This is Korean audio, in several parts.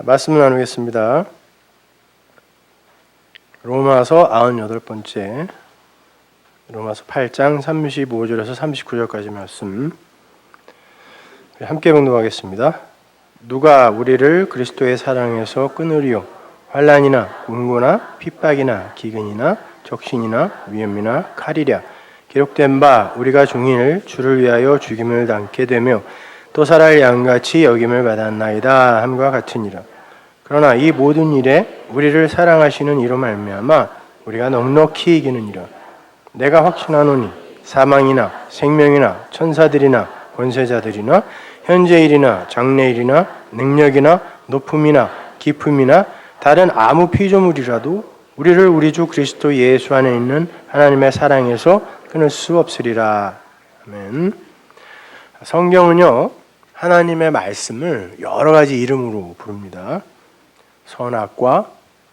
말씀을 나누겠습니다. 로마서 98번째, 로마서 8장 35절에서 39절까지 말씀 함께 봉독하겠습니다. 누가 우리를 그리스도의 사랑에서 끊으리요? 환난이나 궁고나 핍박이나 기근이나 적신이나 위험이나 칼이랴. 기록된 바 우리가 종일 주를 위하여 죽임을 당케 되며 또 살할 양같이 여김을 받았나이다 함과 같으니라. 그러나 이 모든 일에 우리를 사랑하시는 이로 말미암아 우리가 넉넉히 이기느니라. 내가 확신하노니 사망이나 생명이나 천사들이나 권세자들이나 현재일이나 장래일이나 능력이나 높음이나 깊음이나 다른 아무 피조물이라도 우리를 우리 주 그리스도 예수 안에 있는 하나님의 사랑에서 끊을 수 없으리라. 아멘. 성경은요, 하나님의 말씀을 여러 가지 이름으로 부릅니다. 선악과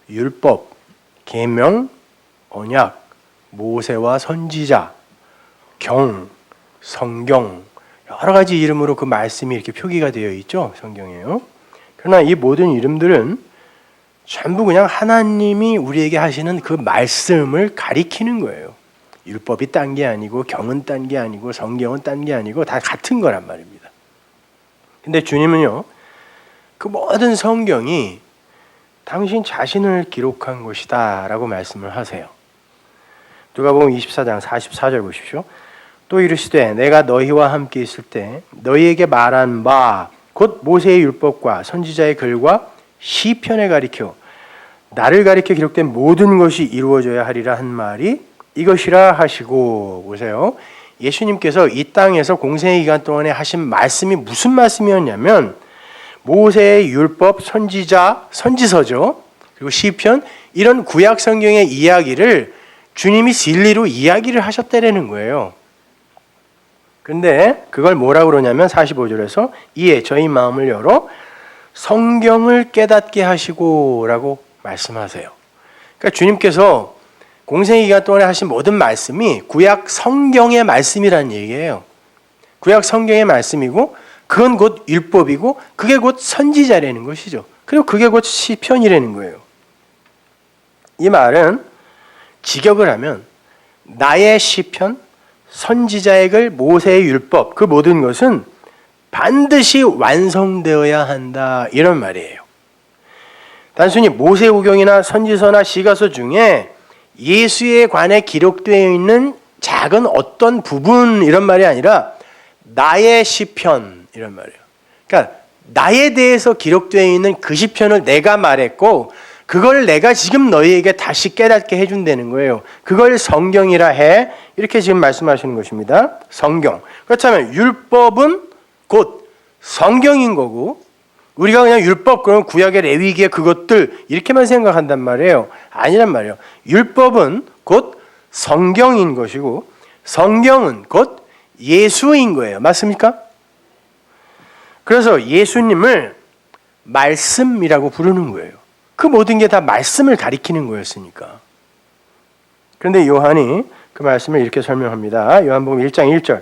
율법, 계명, 언약, 모세와 선지자, 경, 성경, 여러 가지 이름으로 그 말씀이 이렇게 표기가 되어 있죠. 성경에요. 그러나 이 모든 이름들은 전부 그냥 하나님이 우리에게 하시는 그 말씀을 가리키는 거예요. 율법이 딴 게 아니고 경은 딴 게 아니고 성경은 딴 게 아니고 다 같은 거란 말입니다. 근데 주님은요, 그 모든 성경이 당신 자신을 기록한 것이다 라고 말씀을 하세요. 누가복음 24장 44절 보십시오. 또 이르시되 내가 너희와 함께 있을 때 너희에게 말한 바 곧 모세의 율법과 선지자의 글과 시편에 가리켜 나를 가리켜 기록된 모든 것이 이루어져야 하리라 한 말이 이것이라 하시고. 보세요. 예수님께서 이 땅에서 공생의 기간 동안에 하신 말씀이 무슨 말씀이었냐면 모세의 율법, 선지자, 선지서죠. 그리고 시편, 이런 구약 성경의 이야기를 주님이 진리로 이야기를 하셨다라는 거예요. 근데 그걸 뭐라고 그러냐면 45절에서 이에 저희 마음을 열어 성경을 깨닫게 하시고 라고 말씀하세요. 그러니까 주님께서 공생의 기간 동안에 하신 모든 말씀이 구약 성경의 말씀이라는 얘기예요. 구약 성경의 말씀이고 그건 곧 율법이고 그게 곧 선지자라는 것이죠. 그리고 그게 곧 시편이라는 거예요. 이 말은 직역을 하면 나의 시편, 선지자의 글, 모세의 율법, 그 모든 것은 반드시 완성되어야 한다 이런 말이에요. 단순히 모세오경이나 선지서나 시가서 중에 예수에 관해 기록되어 있는 작은 어떤 부분 이런 말이 아니라 나의 시편 이런 말이에요. 그러니까 나에 대해서 기록되어 있는 그 시편을 내가 말했고 그걸 내가 지금 너희에게 다시 깨닫게 해준다는 거예요. 그걸 성경이라 해. 이렇게 지금 말씀하시는 것입니다. 성경. 그렇다면 율법은 곧 성경인 거고 우리가 그냥 율법 그러면 구약의 레위기의 그것들 이렇게만 생각한단 말이에요. 아니란 말이에요. 율법은 곧 성경인 것이고 성경은 곧 예수인 거예요. 맞습니까? 그래서 예수님을 말씀이라고 부르는 거예요. 그 모든 게 다 말씀을 가리키는 거였으니까. 그런데 요한이 그 말씀을 이렇게 설명합니다. 요한복음 1장 1절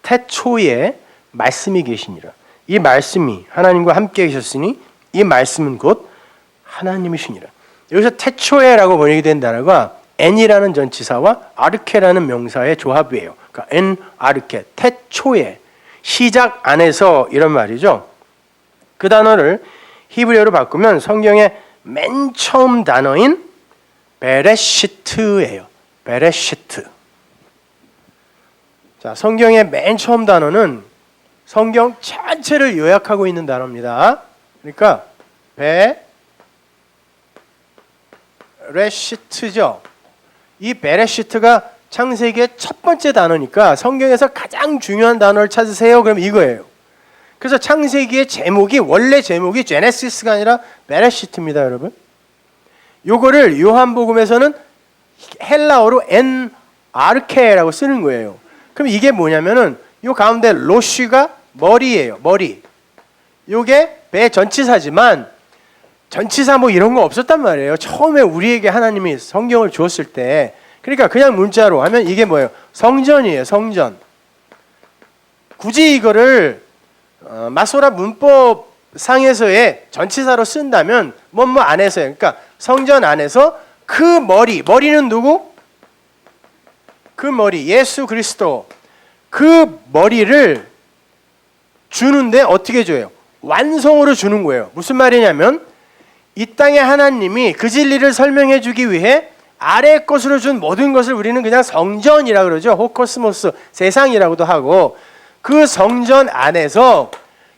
태초에 말씀이 계시니라. 이 말씀이 하나님과 함께 계셨으니 이 말씀은 곧 하나님이시니라. 여기서 태초에라고 번역이 된 단어가 엔이라는 전치사와 아르케라는 명사의 조합이에요. 그러니까 엔, 아르케, 태초에, 시작 안에서 이런 말이죠. 그 단어를 히브리어로 바꾸면 성경의 맨 처음 단어인 베레시트예요. 베레시트. 자, 성경의 맨 처음 단어는 성경 전체를 요약하고 있는 단어입니다. 그러니까 베레시트죠. 이 베레시트가 창세기의 첫 번째 단어니까 성경에서 가장 중요한 단어를 찾으세요. 그럼 이거예요. 그래서 창세기의 제목이 원래 제목이 제네시스가 아니라 베레시트입니다, 여러분. 요거를 요한복음에서는 헬라어로 엔 아르케라고 쓰는 거예요. 그럼 이게 뭐냐면은 요 가운데 로쉬가 머리예요. 머리. 요게 배 전치사지만 전치사 뭐 이런 거 없었단 말이에요. 처음에 우리에게 하나님이 성경을 주었을 때. 그러니까 그냥 문자로 하면 이게 뭐예요? 성전이에요. 성전. 굳이 이거를 마소라 문법 상에서의 전치사로 쓴다면 뭐뭐 안에서요. 그러니까 성전 안에서 그 머리는 누구? 그 머리, 예수 그리스도. 그 머리를 주는데 어떻게 줘요? 완성으로 주는 거예요. 무슨 말이냐면 이 땅에 하나님이 그 진리를 설명해 주기 위해 아래 것으로 준 모든 것을 우리는 그냥 성전이라고 그러죠. 호코스모스, 세상이라고도 하고, 그 성전 안에서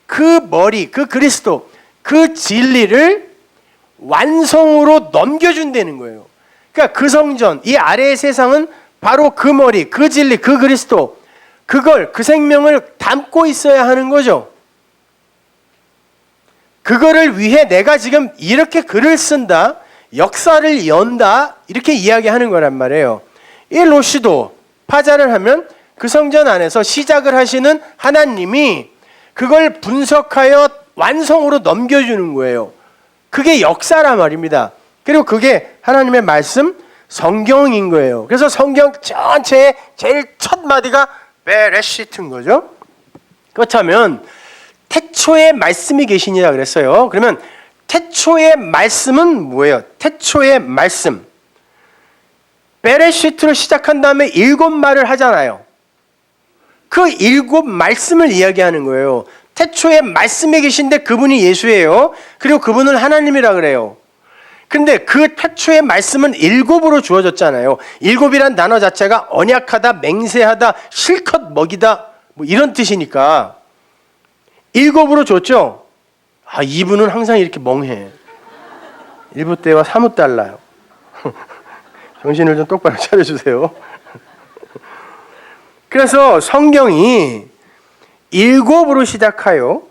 그 머리, 그 그리스도, 그 진리를 완성으로 넘겨준다는 거예요. 그러니까 그 성전, 이 아래의 세상은 바로 그 머리, 그 진리, 그 그리스도, 그 생명을 담고 있어야 하는 거죠. 그거를 위해 내가 지금 이렇게 글을 쓴다, 역사를 연다, 이렇게 이야기하는 거란 말이에요. 이 로시도 파자를 하면 그 성전 안에서 시작을 하시는 하나님이 그걸 분석하여 완성으로 넘겨주는 거예요. 그게 역사란 말입니다. 그리고 그게 하나님의 말씀, 성경인 거예요. 그래서 성경 전체의 제일 첫 마디가 베레시트인 거죠. 그렇다면 태초에 말씀이 계시니라 그랬어요. 그러면 태초의 말씀은 뭐예요? 태초의 말씀. 베레시트로 시작한 다음에 7말을 하잖아요. 그 7말씀을 이야기하는 거예요. 태초에 말씀에 계신데 그분이 예수예요. 그리고 그분은 하나님이라 그래요. 근데 그 태초의 말씀은 7으로 주어졌잖아요. 7이란 단어 자체가 언약하다, 맹세하다, 실컷 먹이다, 뭐 이런 뜻이니까 7으로 줬죠. 이분은 항상 이렇게 멍해. 1부 때와 사뭇 달라요. 정신을 좀 똑바로 차려주세요. 그래서 성경이 7으로 시작하여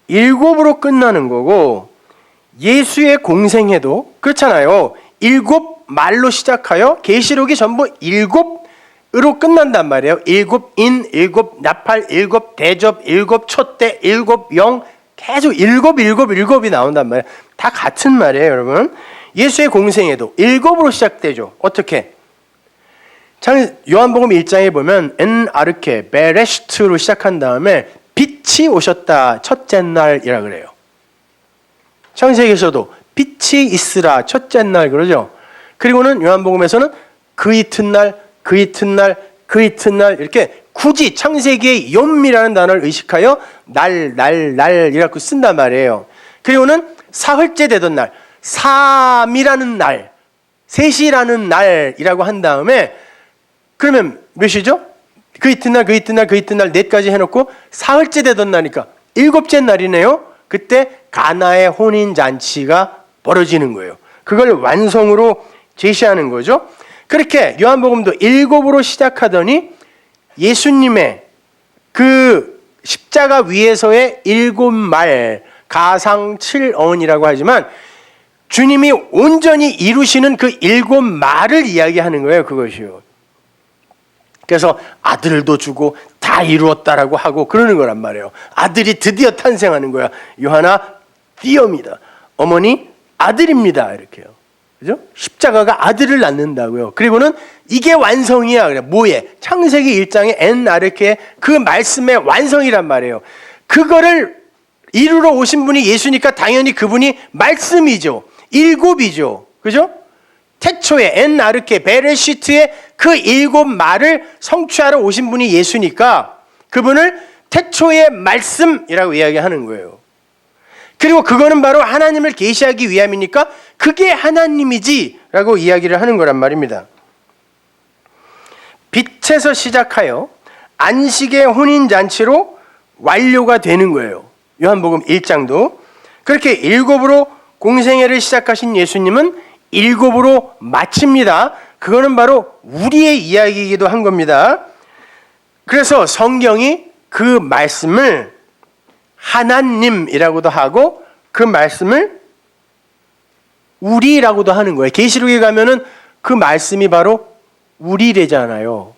7으로 끝나는 거고, 예수의 공생애도 그렇잖아요. 7말로 시작하여 계시록이 전부 7으로 끝난단 말이에요. 7인, 7나팔, 7대접, 7촛대, 7영, 계속 7이 나온단 말이에요. 다 같은 말이에요, 여러분. 예수의 공생애도 7으로 시작되죠. 어떻게? 요한복음 1장에 보면 엔 아르케 베레시트로 시작한 다음에 빛이 오셨다 첫째 날이라 그래요. 창세기에서도 빛이 있으라 첫째 날 그러죠. 그리고는 요한복음에서는 그 이튿날, 그 이튿날, 그 이튿날 이렇게 굳이 창세기의 욤이라는 단어를 의식하여 날이라고 쓴단 말이에요. 그리고는 사흘째 되던 날, 3이라는 날, 3시라는 날이라고 한 다음에 그러면 몇이죠? 그 이튿날, 그 이튿날, 그 이튿날 넷까지 해놓고 사흘째 되던 날이니까 7째 날이네요. 그때 가나의 혼인잔치가 벌어지는 거예요. 그걸 완성으로 제시하는 거죠. 그렇게 요한복음도 7으로 시작하더니 예수님의 그 십자가 위에서의 7말, 가상 7언이라고 하지만 주님이 온전히 이루시는 그 7말을 이야기하는 거예요. 그것이요. 그래서 아들도 주고 다 이루었다라고 하고 그러는 거란 말이에요. 아들이 드디어 탄생하는 거야. 요하나 띄엄이다. 어머니 아들입니다. 이렇게요. 그죠? 십자가가 아들을 낳는다고요. 그리고는 이게 완성이야. 그래. 뭐에? 창세기 1장의 엔아르케 그 말씀의 완성이란 말이에요. 그거를 이루러 오신 분이 예수니까 당연히 그분이 말씀이죠. 7이죠. 그죠? 태초에 엔아르케 베레시트의 그 7말을 성취하러 오신 분이 예수니까 그분을 태초의 말씀이라고 이야기하는 거예요. 그리고 그거는 바로 하나님을 계시하기 위함이니까 그게 하나님이지라고 이야기를 하는 거란 말입니다. 빛에서 시작하여 안식의 혼인잔치로 완료가 되는 거예요. 요한복음 1장도 그렇게 7으로 공생애를 시작하신 예수님은 7으로 마칩니다. 그거는 바로 우리의 이야기이기도 한 겁니다. 그래서 성경이 그 말씀을 하나님이라고도 하고 그 말씀을 우리라고도 하는 거예요. 계시록에 가면은 그 말씀이 바로 우리래잖아요.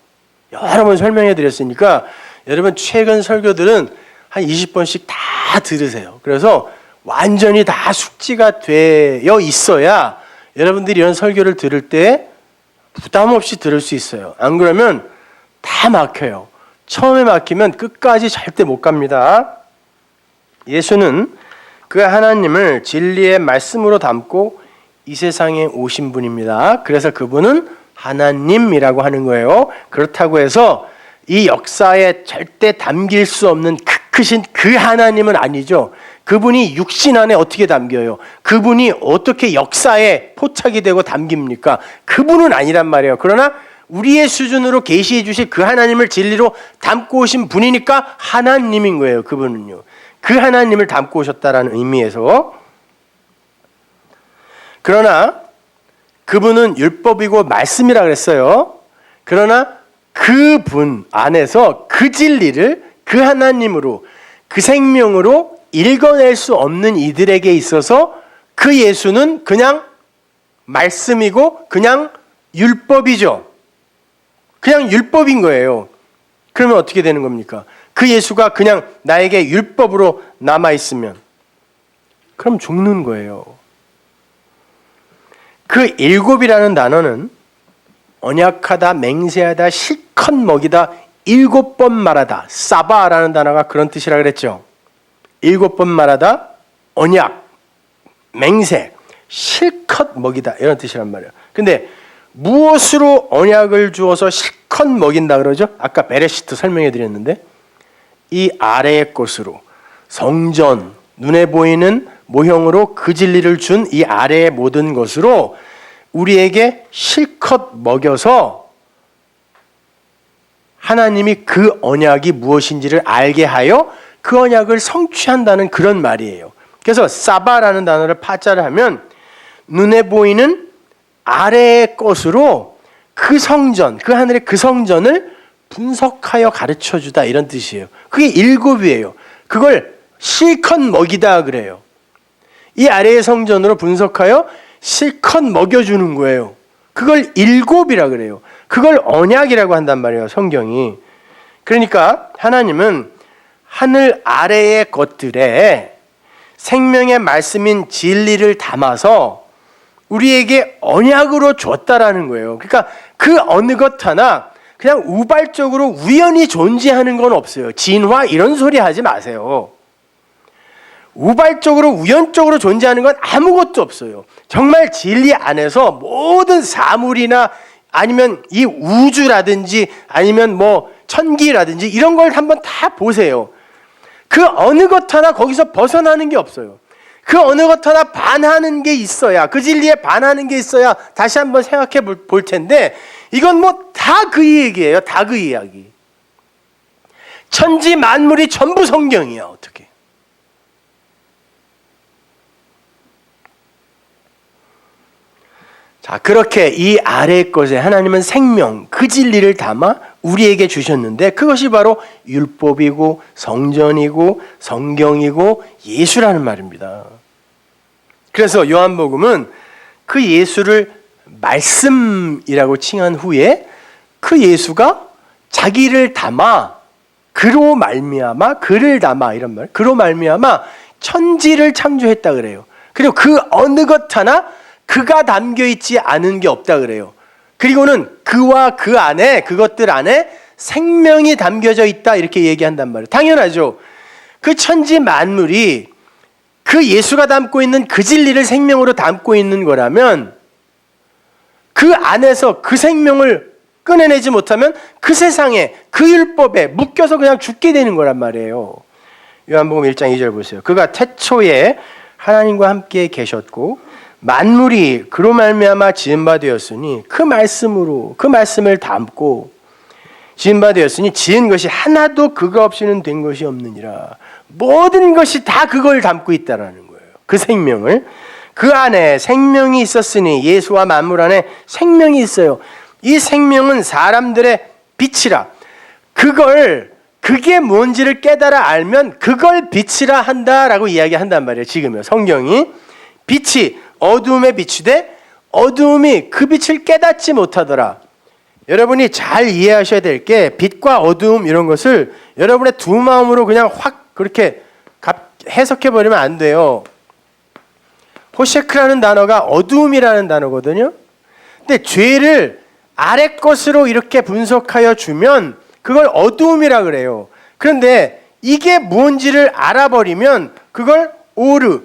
여러 번 설명해 드렸으니까 여러분 최근 설교들은 한 20번씩 다 들으세요. 그래서 완전히 다 숙지가 되어 있어야 여러분들이 이런 설교를 들을 때 부담 없이 들을 수 있어요. 안 그러면 다 막혀요. 처음에 막히면 끝까지 절대 못 갑니다. 예수는 그 하나님을 진리의 말씀으로 담고 이 세상에 오신 분입니다. 그래서 그분은 하나님이라고 하는 거예요. 그렇다고 해서 이 역사에 절대 담길 수 없는 크신 그 하나님은 아니죠. 그분이 육신 안에 어떻게 담겨요? 그분이 어떻게 역사에 포착이 되고 담깁니까? 그분은 아니란 말이에요. 그러나 우리의 수준으로 계시해 주실 그 하나님을 진리로 담고 오신 분이니까 하나님인 거예요. 그분은요. 그 하나님을 담고 오셨다라는 의미에서. 그러나 그분은 율법이고 말씀이라 그랬어요. 그러나 그분 안에서 그 진리를 그 하나님으로 그 생명으로 읽어낼 수 없는 이들에게 있어서 그 예수는 그냥 말씀이고 그냥 율법이죠. 그냥 율법인 거예요. 그러면 어떻게 되는 겁니까? 그 예수가 그냥 나에게 율법으로 남아있으면 그럼 죽는 거예요. 그 일곱이라는 단어는 언약하다, 맹세하다, 실컷 먹이다, 7번 말하다, 사바라는 단어가 그런 뜻이라 그랬죠. 7번 말하다, 언약, 맹세, 실컷 먹이다 이런 뜻이란 말이에요. 근데 무엇으로 언약을 주어서 실컷 먹인다 그러죠? 아까 베레시트 설명해 드렸는데 이 아래의 것으로 성전, 눈에 보이는 모형으로 그 진리를 준 이 아래의 모든 것으로 우리에게 실컷 먹여서 하나님이 그 언약이 무엇인지를 알게 하여 그 언약을 성취한다는 그런 말이에요. 그래서 사바라는 단어를 파자를 하면 눈에 보이는 아래의 것으로 그 성전, 그 하늘의 그 성전을 분석하여 가르쳐주다 이런 뜻이에요. 그게 일곱이에요. 그걸 실컷 먹이다 그래요. 이 아래의 성전으로 분석하여 실컷 먹여주는 거예요. 그걸 일곱이라 그래요. 그걸 언약이라고 한단 말이에요. 성경이. 그러니까 하나님은 하늘 아래의 것들에 생명의 말씀인 진리를 담아서 우리에게 언약으로 줬다라는 거예요. 그러니까 그 어느 것 하나 그냥 우발적으로 우연히 존재하는 건 없어요. 진화 이런 소리 하지 마세요. 우발적으로 우연적으로 존재하는 건 아무것도 없어요. 정말 진리 안에서 모든 사물이나 아니면 이 우주라든지 아니면 뭐 천기라든지 이런 걸 한번 다 보세요. 그 어느 것 하나 거기서 벗어나는 게 없어요. 그 어느 것 하나 반하는 게 있어야, 그 진리에 반하는 게 있어야 다시 한번 생각해 볼 텐데 이건 뭐 다 그 얘기예요. 다 그 이야기. 천지 만물이 전부 성경이야. 어떻게. 자, 그렇게 이 아래 것에 하나님은 생명, 그 진리를 담아 우리에게 주셨는데 그것이 바로 율법이고 성전이고 성경이고 예수라는 말입니다. 그래서 요한복음은 그 예수를 말씀이라고 칭한 후에 그 예수가 자기를 담아 그로 말미암아 그를 담아 이런 말, 그로 말미암아 천지를 창조했다 그래요. 그리고 그 어느 것 하나 그가 담겨 있지 않은 게 없다 그래요. 그리고는 그와 그 안에 그것들 안에 생명이 담겨져 있다 이렇게 얘기한단 말이에요. 당연하죠. 그 천지 만물이 그 예수가 담고 있는 그 진리를 생명으로 담고 있는 거라면 그 안에서 그 생명을 꺼내내지 못하면 그 세상에 그 율법에 묶여서 그냥 죽게 되는 거란 말이에요. 요한복음 1장 2절 보세요. 그가 태초에 하나님과 함께 계셨고 만물이 그로 말미암아 지은 바 되었으니 그 말씀으로 그 말씀을 담고 지은 바 되었으니 지은 것이 하나도 그가 없이는 된 것이 없느니라. 모든 것이 다 그걸 담고 있다라는 거예요. 그 생명을. 그 안에 생명이 있었으니 예수와 만물 안에 생명이 있어요. 이 생명은 사람들의 빛이라. 그게 뭔지를 깨달아 알면 그걸 빛이라 한다라고 이야기한단 말이에요. 지금요. 성경이 빛이 어두움에 비추되 어두움이 그 빛을 깨닫지 못하더라. 여러분이 잘 이해하셔야 될 게 빛과 어두움 이런 것을 여러분의 두 마음으로 그냥 확 그렇게 해석해버리면 안 돼요. 호셰크라는 단어가 어두움이라는 단어거든요. 근데 죄를 아래 것으로 이렇게 분석하여 주면 그걸 어두움이라 그래요. 그런데 이게 무엇인지를 알아버리면 그걸 오르,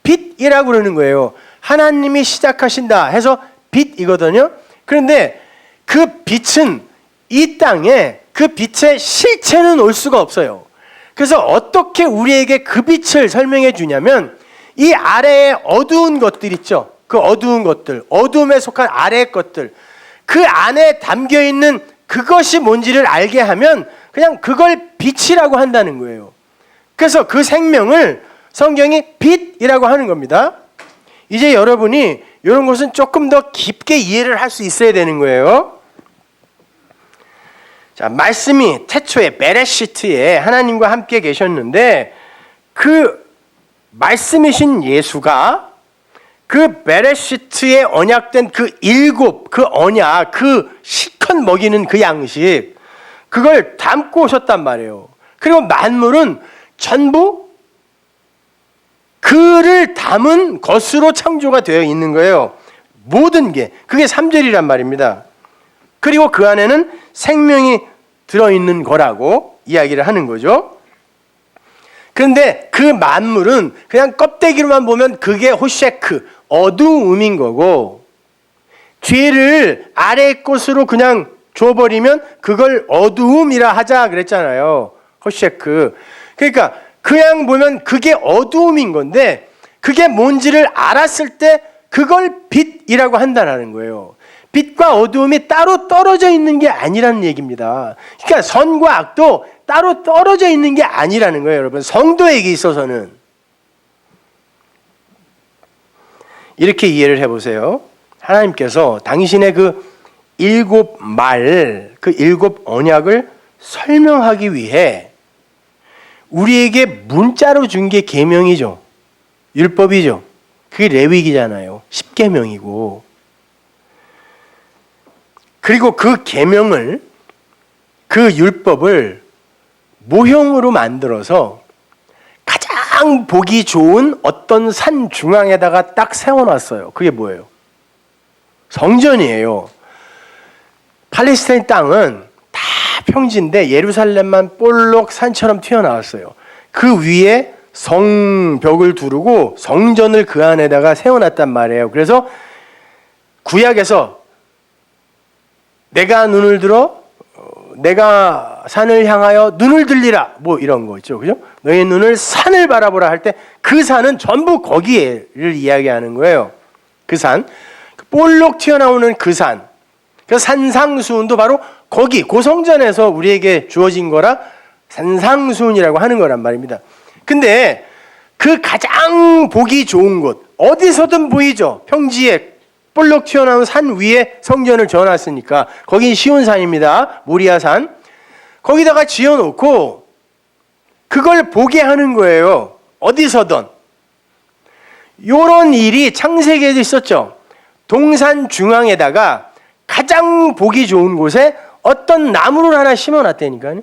빛이라고 그러는 거예요. 하나님이 시작하신다 해서 빛이거든요. 그런데 그 빛은 이 땅에 그 빛의 실체는 올 수가 없어요. 그래서 어떻게 우리에게 그 빛을 설명해 주냐면 이 아래에 어두운 것들 있죠. 그 어두운 것들, 어두움에 속한 아래의 것들, 그 안에 담겨 있는 그것이 뭔지를 알게 하면 그냥 그걸 빛이라고 한다는 거예요. 그래서 그 생명을 성경이 빛이라고 하는 겁니다. 이제 여러분이 이런 것은 조금 더 깊게 이해를 할 수 있어야 되는 거예요. 자, 말씀이 태초에 베레시트에 하나님과 함께 계셨는데 그 말씀이신 예수가 그 베레시트에 언약된 그 일곱 그 언약, 그 실컷 먹이는 그 양식, 그걸 담고 오셨단 말이에요. 그리고 만물은 전부 그를 담은 것으로 창조가 되어 있는 거예요. 모든 게. 그게 3절이란 말입니다. 그리고 그 안에는 생명이 들어있는 거라고 이야기를 하는 거죠. 그런데 그 만물은 그냥 껍데기로만 보면 그게 호쉐크, 어두움인 거고, 죄를 아래의 것으로 그냥 줘버리면 그걸 어두움이라 하자 그랬잖아요. 호쉐크. 그러니까 그냥 보면 그게 어두움인 건데 그게 뭔지를 알았을 때 그걸 빛이라고 한다는 거예요. 빛과 어두움이 따로 떨어져 있는 게 아니라는 얘기입니다. 그러니까 선과 악도 따로 떨어져 있는 게 아니라는 거예요, 여러분. 성도에게 있어서는. 이렇게 이해를 해보세요. 하나님께서 당신의 그 일곱 말, 그 일곱 언약을 설명하기 위해 우리에게 문자로 준 게 계명이죠. 율법이죠. 그게 레위기잖아요. 10계명이고. 그리고 그 계명을, 그 율법을 모형으로 만들어서 가장 보기 좋은 어떤 산 중앙에다가 딱 세워놨어요. 그게 뭐예요? 성전이에요. 팔레스타인 땅은 다 평지인데 예루살렘만 볼록 산처럼 튀어나왔어요. 그 위에 성벽을 두르고 성전을 그 안에다가 세워놨단 말이에요. 그래서 구약에서 내가 눈을 들어 내가 산을 향하여 눈을 들리라 뭐 이런 거 있죠. 그죠? 너의 눈을 산을 바라보라 할 때 그 산은 전부 거기를 이야기하는 거예요. 그 산. 볼록 튀어나오는 그 산. 그 산상수훈도 바로 거기 고성전에서 우리에게 주어진 거라 산상수훈이라고 하는 거란 말입니다. 근데 그 가장 보기 좋은 곳 어디서든 보이죠. 평지에 볼록 튀어나온 산 위에 성전을 지어놨으니까 거긴 시온산입니다. 모리아산. 거기다가 지어놓고 그걸 보게 하는 거예요. 어디서든. 요런 일이 창세기에도 있었죠. 동산 중앙에다가 가장 보기 좋은 곳에 어떤 나무를 하나 심어놨다니까요.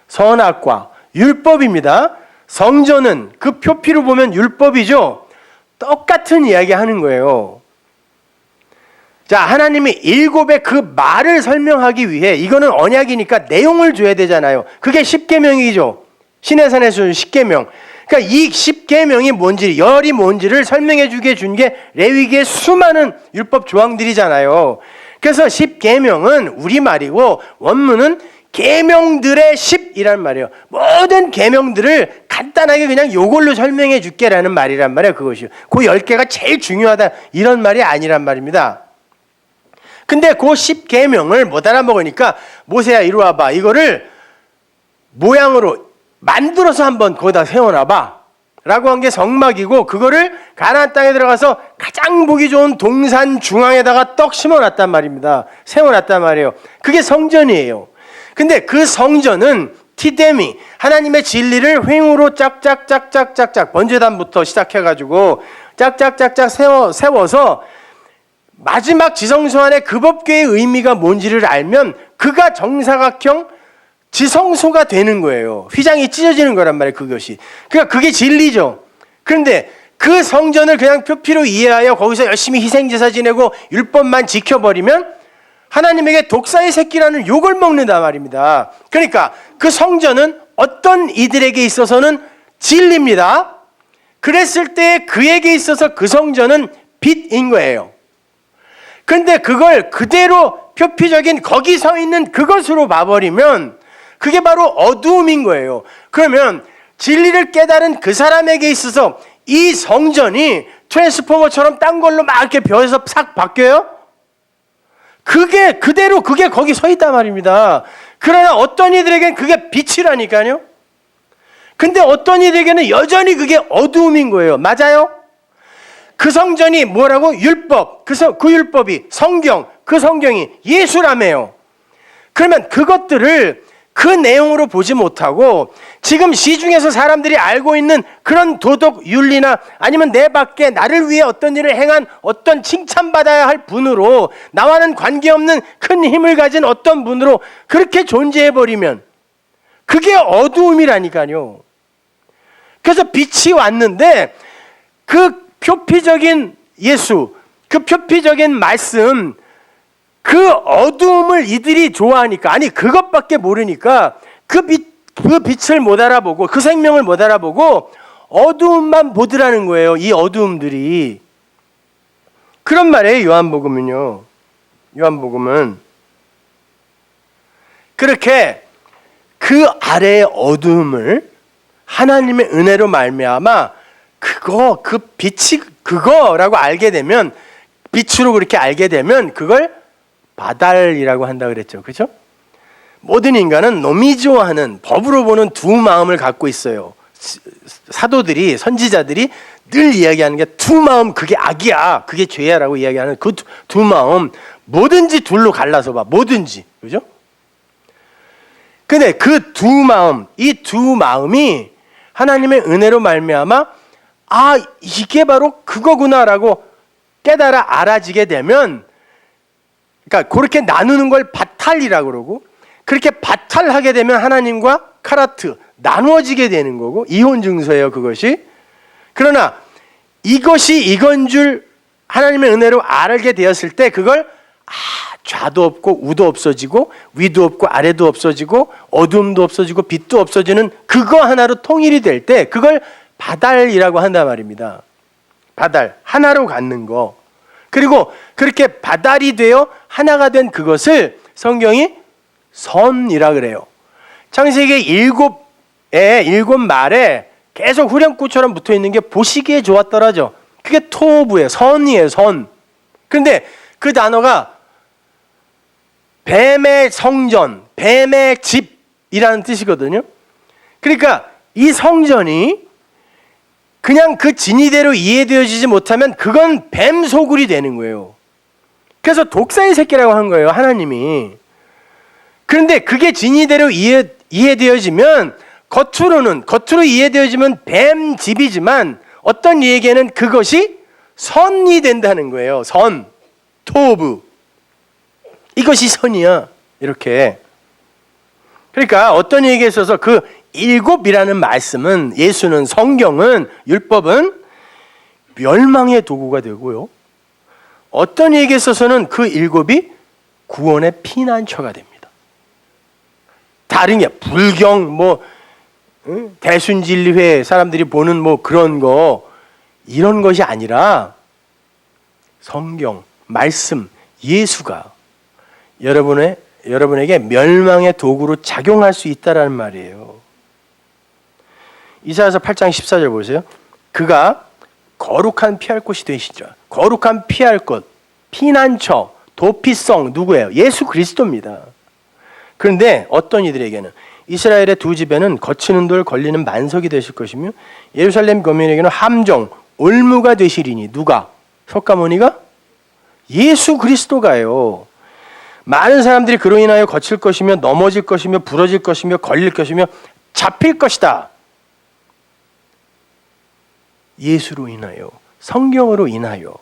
선악과 율법입니다. 성전은 그 표피로 보면 율법이죠. 똑같은 이야기 하는 거예요. 자, 하나님이 일곱의 그 말을 설명하기 위해 이거는 언약이니까 내용을 줘야 되잖아요. 그게 10계명이죠. 시내산에서 준 10계명. 그러니까 이 10계명이 뭔지, 열이 뭔지를 설명해 주게 준 게 레위기의 수많은 율법 조항들이잖아요. 그래서 10계명은 우리말이고 원문은 계명들의 10이란 말이에요. 모든 계명들을 간단하게 그냥 요걸로 설명해 줄게라는 말이란 말이에요. 그것이요. 그 10개가 제일 중요하다 이런 말이 아니란 말입니다. 근데 그 10계명을 못 알아먹으니까 모세야 이리 와봐. 이거를 모양으로 만들어서 한번 거기다 세워놔봐 라고 한 게 성막이고 그거를 가나안 땅에 들어가서 가장 보기 좋은 동산 중앙에다가 떡 심어놨단 말입니다. 세워놨단 말이에요. 그게 성전이에요. 근데 그 성전은 티데미 하나님의 진리를 횡으로 짝짝짝짝짝짝 번제단부터 시작해가지고 짝짝짝짝 세워서 마지막 지성소 안에 그 법궤의 의미가 뭔지를 알면 그가 정사각형 지성소가 되는 거예요. 휘장이 찢어지는 거란 말이에요. 그것이. 그러니까 그게 진리죠. 그런데 그 성전을 그냥 표피로 이해하여 거기서 열심히 희생제사 지내고 율법만 지켜버리면 하나님에게 독사의 새끼라는 욕을 먹는단 말입니다. 그러니까 그 성전은 어떤 이들에게 있어서는 진리입니다. 그랬을 때 그에게 있어서 그 성전은 빛인 거예요. 그런데 그걸 그대로 표피적인 거기 서 있는 그것으로 봐버리면 그게 바로 어두움인 거예요. 그러면 진리를 깨달은 그 사람에게 있어서 이 성전이 트랜스포머처럼 딴 걸로 막 이렇게 벼에서 싹 바뀌어요? 그게 그대로 그게 거기 서 있단 말입니다. 그러나 어떤 이들에게는 그게 빛이라니까요. 근데 어떤 이들에게는 여전히 그게 어두움인 거예요. 맞아요? 그 성전이 뭐라고? 율법. 그 율법이 성경, 그 성경이 예수라며요. 그러면 그것들을 그 내용으로 보지 못하고 지금 시중에서 사람들이 알고 있는 그런 도덕 윤리나 아니면 내 밖에 나를 위해 어떤 일을 행한 어떤 칭찬받아야 할 분으로 나와는 관계없는 큰 힘을 가진 어떤 분으로 그렇게 존재해버리면 그게 어두움이라니까요. 그래서 빛이 왔는데 그 표피적인 예수, 그 표피적인 말씀, 그 어두움을 이들이 좋아하니까, 아니 그것밖에 모르니까 그 빛을 못 알아보고 그 생명을 못 알아보고 어두움만 보더라는 거예요. 이 어두움들이. 그런 말이에요. 요한복음은요. 요한복음은 그렇게 그 아래의 어두움을 하나님의 은혜로 말미암아 그 빛이 그거라고 알게 되면, 빛으로 그렇게 알게 되면 그걸 바달이라고 한다 그랬죠. 그렇죠? 모든 인간은 노미조하는 법으로 보는 두 마음을 갖고 있어요. 사도들이, 선지자들이 늘 이야기하는 게 두 마음, 그게 악이야, 그게 죄야라고 이야기하는 그 두 마음, 뭐든지 둘로 갈라서 봐. 뭐든지. 그죠? 근데 그 두 마음, 이 두 마음이 하나님의 은혜로 말미암아 아, 이게 바로 그거구나라고 깨달아 알아지게 되면, 그러니까 그렇게 나누는 걸 바탈이라고 그러고, 그렇게 바탈하게 되면 하나님과 카라트 나누어지게 되는 거고, 이혼 증서예요, 그것이. 그러나 이것이 이건 줄 하나님의 은혜로 알게 되었을 때 그걸 좌도 없고 우도 없어지고 위도 없고 아래도 없어지고 어둠도 없어지고 빛도 없어지는 그거 하나로 통일이 될 때 그걸 바달이라고 한단 말입니다. 바달, 하나로 갖는 거. 그리고 그렇게 바달이 되어 하나가 된 그것을 성경이 선이라 그래요. 창세기 7 말에 계속 후렴구처럼 붙어 있는 게 보시기에 좋았더라죠. 그게 토부예요. 선이에요, 선. 그런데 그 단어가 뱀의 성전, 뱀의 집이라는 뜻이거든요. 그러니까 이 성전이 그냥 그 진리대로 이해되어지지 못하면 그건 뱀 소굴이 되는 거예요. 그래서 독사의 새끼라고 한 거예요, 하나님이. 그런데 그게 진리대로 이해되어지면 겉으로 이해되어지면 뱀 집이지만 어떤 이에게는 그것이 선이 된다는 거예요. 선, 토브. 이것이 선이야. 이렇게. 그러니까 어떤 이에게 있어서 그 7이라는 말씀은, 예수는, 성경은, 율법은 멸망의 도구가 되고요. 어떤 이에게 있어서는 그 7이 구원의 피난처가 됩니다. 다른 게 불경, 대순진리회 사람들이 보는 그런 거, 이런 것이 아니라 성경, 말씀, 예수가 여러분에게 멸망의 도구로 작용할 수 있다라는 말이에요. 이사야서 8장 14절 보세요. 그가 거룩한 피할 곳이 되시죠. 거룩한 피할 곳, 피난처, 도피성 누구예요? 예수 그리스도입니다. 그런데 어떤 이들에게는 이스라엘의 두 집에는 거치는 돌 걸리는 만석이 되실 것이며 예루살렘 거민에게는 함정, 올무가 되시리니. 누가? 석가모니가? 예수 그리스도가요. 많은 사람들이 그로 인하여 거칠 것이며 넘어질 것이며 부러질 것이며 걸릴 것이며 잡힐 것이다. 예수로 인하여, 성경으로 인하여.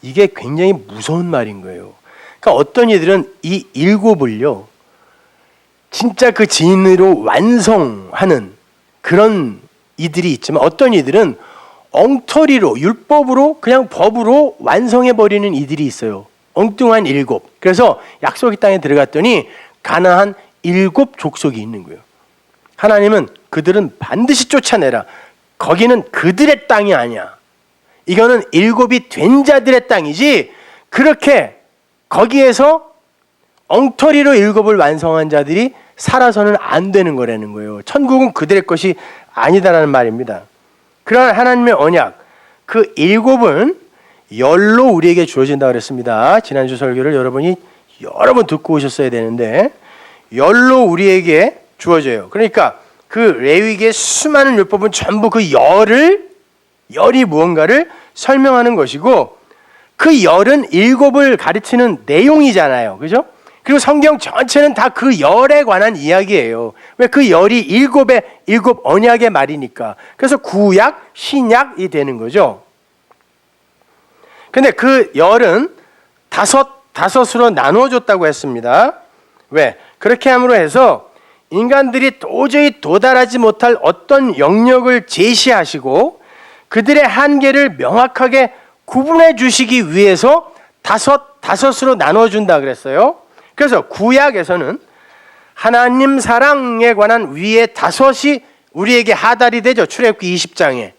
이게 굉장히 무서운 말인 거예요. 그러니까 어떤 이들은 이 7을요 진짜 그 진리로 완성하는 그런 이들이 있지만, 어떤 이들은 엉터리로, 율법으로, 그냥 법으로 완성해버리는 이들이 있어요. 엉뚱한 7. 그래서 약속의 땅에 들어갔더니 가나안 7 족속이 있는 거예요. 하나님은 그들은 반드시 쫓아내라. 거기는 그들의 땅이 아니야. 이거는 일곱이 된 자들의 땅이지 그렇게 거기에서 엉터리로 일곱을 완성한 자들이 살아서는 안 되는 거라는 거예요. 천국은 그들의 것이 아니다라는 말입니다. 그러한 하나님의 언약, 그 일곱은 열로 우리에게 주어진다고 그랬습니다. 지난주 설교를 여러분이 여러 번 듣고 오셨어야 되는데 열로 우리에게 주어져요. 그러니까 그 레위기의 수많은 율법은 전부 그 열이 무언가를 설명하는 것이고 그 열은 일곱을 가르치는 내용이잖아요. 그죠? 그리고 성경 전체는 다 그 열에 관한 이야기예요. 왜? 그 열이 일곱 언약의 말이니까. 그래서 구약, 신약이 되는 거죠. 근데 그 열은 다섯으로 나누어졌다고 했습니다. 왜? 그렇게 함으로 해서 인간들이 도저히 도달하지 못할 어떤 영역을 제시하시고 그들의 한계를 명확하게 구분해 주시기 위해서 다섯으로 나눠준다 그랬어요. 그래서 구약에서는 하나님 사랑에 관한 위에 다섯이 우리에게 하달이 되죠. 출애굽기 20장에.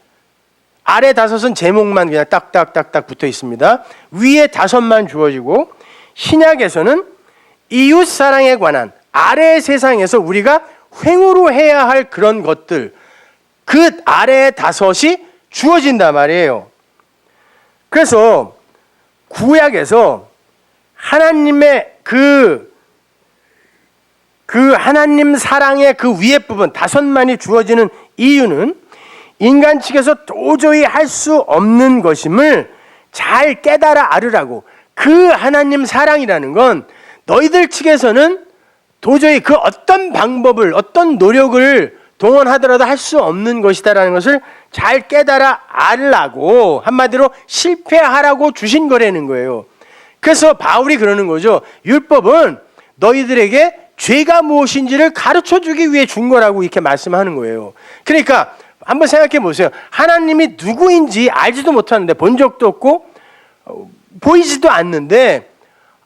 아래 다섯은 제목만 그냥 딱딱딱딱 붙어 있습니다. 위에 다섯만 주어지고 신약에서는 이웃 사랑에 관한 아래의 세상에서 우리가 횡으로 해야 할 그런 것들 그 아래의 다섯이 주어진단 말이에요. 그래서 구약에서 하나님의 그 하나님 사랑의 그 위에 부분 다섯만이 주어지는 이유는 인간 측에서 도저히 할 수 없는 것임을 잘 깨달아 알으라고. 그 하나님 사랑이라는 건 너희들 측에서는 도저히 그 어떤 방법을 어떤 노력을 동원하더라도 할 수 없는 것이다라는 것을 잘 깨달아 알라고, 한마디로 실패하라고 주신 거라는 거예요. 그래서 바울이 그러는 거죠. 율법은 너희들에게 죄가 무엇인지를 가르쳐 주기 위해 준 거라고 이렇게 말씀하는 거예요. 그러니까 한번 생각해 보세요. 하나님이 누구인지 알지도 못하는데, 본 적도 없고 보이지도 않는데,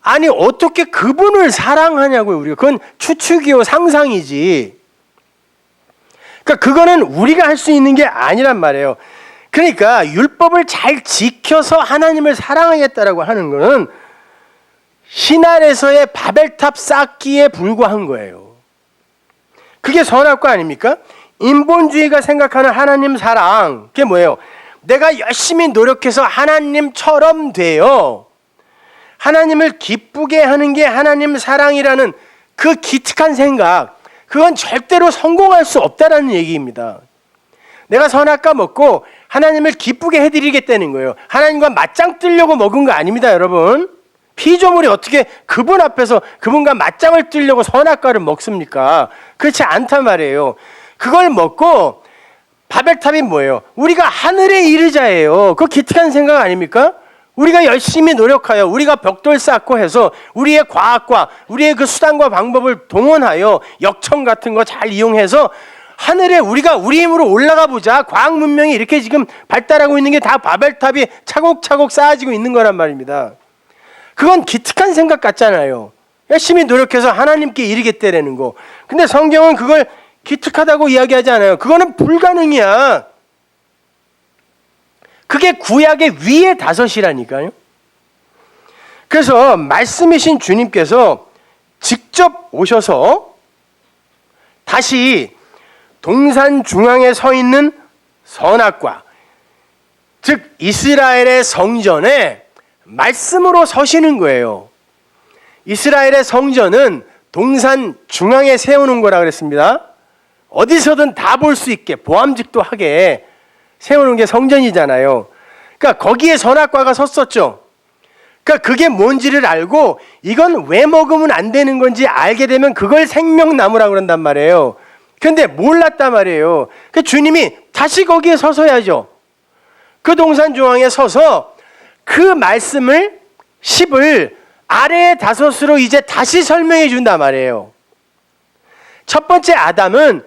아니 어떻게 그분을 사랑하냐고요. 우리가 그건 추측이요 상상이지. 그러니까 그거는 우리가 할 수 있는 게 아니란 말이에요. 그러니까 율법을 잘 지켜서 하나님을 사랑하겠다라고 하는 거는 신할에서의 바벨탑 쌓기에 불과한 거예요. 그게 선악과 아닙니까? 인본주의가 생각하는 하나님 사랑, 그게 뭐예요? 내가 열심히 노력해서 하나님처럼 돼요. 하나님을 기쁘게 하는 게 하나님 사랑이라는 그 기특한 생각, 그건 절대로 성공할 수 없다라는 얘기입니다. 내가 선악과 먹고 하나님을 기쁘게 해드리겠다는 거예요. 하나님과 맞짱 뜨려고 먹은 거 아닙니다, 여러분. 피조물이 어떻게 그분 앞에서 그분과 맞짱을 뜨려고 선악과를 먹습니까? 그렇지 않단 말이에요. 그걸 먹고 바벨탑이 뭐예요? 우리가 하늘에 이르자예요. 그거 기특한 생각 아닙니까? 우리가 열심히 노력하여 우리가 벽돌 쌓고 해서 우리의 과학과 우리의 그 수단과 방법을 동원하여 역청 같은 거 잘 이용해서 하늘에 우리가 우리 힘으로 올라가 보자. 과학 문명이 이렇게 지금 발달하고 있는 게 다 바벨탑이 차곡차곡 쌓아지고 있는 거란 말입니다. 그건 기특한 생각 같잖아요. 열심히 노력해서 하나님께 이르겠다라는 거. 근데 성경은 그걸 기특하다고 이야기하지 않아요. 그거는 불가능이야. 그게 구약의 위에 다섯이라니까요. 그래서 말씀이신 주님께서 직접 오셔서 다시 동산 중앙에 서 있는 선악과, 즉 이스라엘의 성전에 말씀으로 서시는 거예요. 이스라엘의 성전은 동산 중앙에 세우는 거라 그랬습니다. 어디서든 다 볼 수 있게 보암직도 하게 세우는 게 성전이잖아요. 그러니까 거기에 선악과가 섰었죠. 그러니까 그게 뭔지를 알고 이건 왜 먹으면 안 되는 건지 알게 되면 그걸 생명나무라고 그런단 말이에요. 그런데 몰랐단 말이에요. 그 주님이 다시 거기에 서서야죠. 그 동산 중앙에 서서 그 말씀을 10을 아래의 다섯으로 이제 다시 설명해 준단 말이에요. 첫 번째 아담은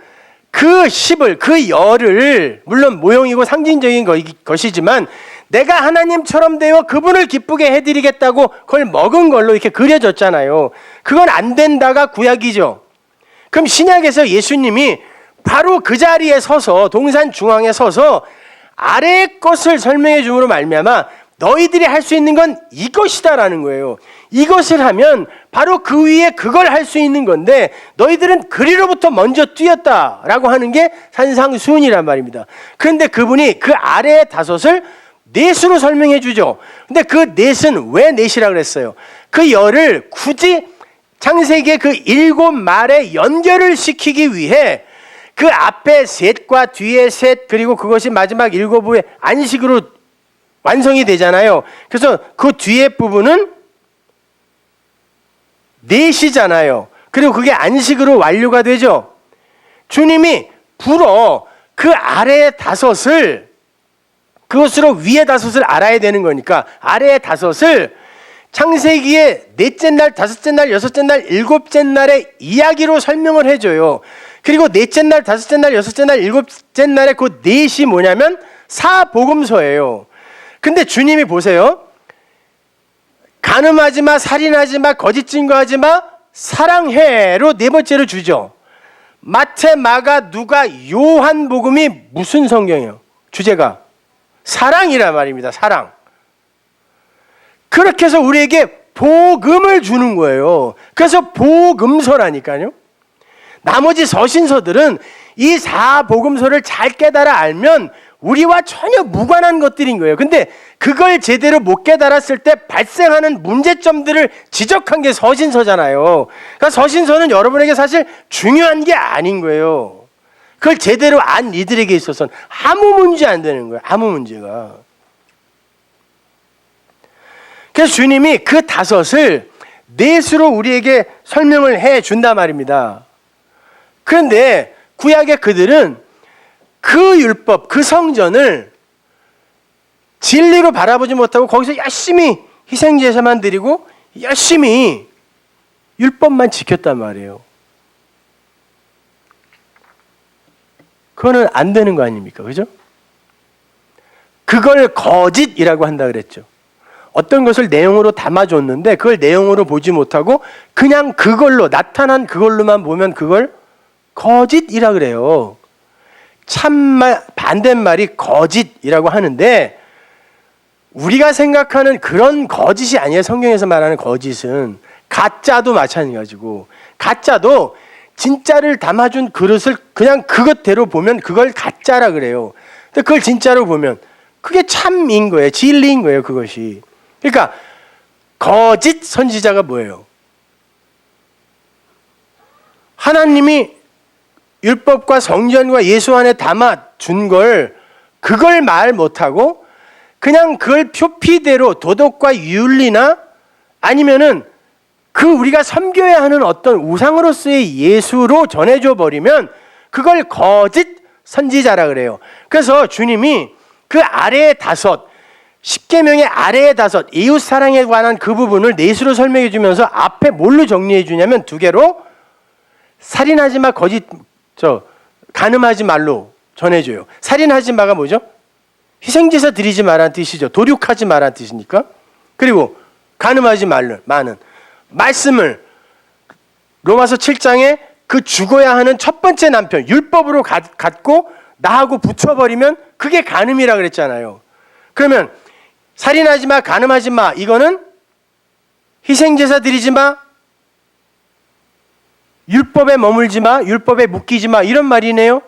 그 10을, 그 열을, 물론 모형이고 상징적인 것이지만 내가 하나님처럼 되어 그분을 기쁘게 해드리겠다고 그걸 먹은 걸로 이렇게 그려졌잖아요. 그건 안 된다가 구약이죠. 그럼 신약에서 예수님이 바로 그 자리에 서서 동산 중앙에 서서 아래의 것을 설명해 줌으로 말미암아 너희들이 할 수 있는 건 이것이다라는 거예요. 이것을 하면 바로 그 위에 그걸 할 수 있는 건데 너희들은 그리로부터 먼저 뛰었다라고 하는 게 산상수훈이란 말입니다. 그런데 그분이 그 아래의 다섯을 넷으로 설명해 주죠. 근데 그 넷은 왜 넷이라 그랬어요? 그 열을 굳이 창세기의 그 일곱 말에 연결을 시키기 위해 그 앞에 셋과 뒤에 셋 그리고 그것이 마지막 일곱 후에 안식으로 완성이 되잖아요. 그래서 그 뒤에 부분은 넷이잖아요. 그리고 그게 안식으로 완료가 되죠. 주님이 불어 그 아래의 다섯을 그것으로 위에 다섯을 알아야 되는 거니까 아래의 다섯을 창세기의 넷째 날, 다섯째 날, 여섯째 날, 일곱째 날의 이야기로 설명을 해줘요. 그리고 넷째 날, 다섯째 날, 여섯째 날, 일곱째 날의 그 넷이 뭐냐면 사복음서예요. 근데 주님이 보세요. 간음하지 마, 살인하지 마, 거짓 증거하지 마, 사랑해로 네 번째로 주죠. 마태, 마가, 누가, 요한복음이 무슨 성경이에요? 주제가 사랑이란 말입니다. 사랑. 그렇게 해서 우리에게 복음을 주는 거예요. 그래서 복음서라니까요. 나머지 서신서들은 이 사복음서를 잘 깨달아 알면 우리와 전혀 무관한 것들인 거예요. 근데 그걸 제대로 못 깨달았을 때 발생하는 문제점들을 지적한 게 서신서잖아요. 그러니까 서신서는 여러분에게 사실 중요한 게 아닌 거예요. 그걸 제대로 안 이들에게 있어서는 아무 문제 안 되는 거예요. 아무 문제가. 그래서 주님이 그 다섯을 넷으로 우리에게 설명을 해 준단 말입니다. 그런데 구약의 그들은 그 율법, 그 성전을 진리로 바라보지 못하고 거기서 열심히 희생제사만 드리고 열심히 율법만 지켰단 말이에요. 그거는 안 되는 거 아닙니까? 그죠? 그걸 거짓이라고 한다 그랬죠. 어떤 것을 내용으로 담아줬는데 그걸 내용으로 보지 못하고 그냥 그걸로 나타난 그걸로만 보면 그걸 거짓이라 그래요. 참말 반대말이 거짓이라고 하는데 우리가 생각하는 그런 거짓이 아니에요. 성경에서 말하는 거짓은 가짜도 마찬가지고 가짜도 진짜를 담아준 그릇을 그냥 그것대로 보면 그걸 가짜라 그래요. 근데 그걸 진짜로 보면 그게 참인 거예요. 진리인 거예요. 그것이. 그러니까 거짓 선지자가 뭐예요? 하나님이 율법과 성전과 예수 안에 담아준 걸 그걸 말 못하고 그냥 그걸 표피대로 도덕과 윤리나 아니면은 그 우리가 섬겨야 하는 어떤 우상으로서의 예수로 전해줘 버리면 그걸 거짓 선지자라 그래요. 그래서 주님이 그 아래의 다섯, 십계명의 아래의 다섯, 이웃 사랑에 관한 그 부분을 넷으로 설명해 주면서 앞에 뭘로 정리해 주냐면 두 개로 살인하지 마, 간음하지 말로 전해줘요. 살인하지 마가 뭐죠? 희생제사 드리지 마라는 뜻이죠. 도륙하지 마라는 뜻이니까. 그리고 간음하지 마는 말씀을 로마서 7장에 그 죽어야 하는 첫 번째 남편 율법으로 갖고 나하고 붙여버리면 그게 간음이라 그랬잖아요. 그러면 살인하지 마, 간음하지 마 이거는 희생제사 드리지 마, 율법에 머물지 마, 율법에 묶이지 마 이런 말이네요.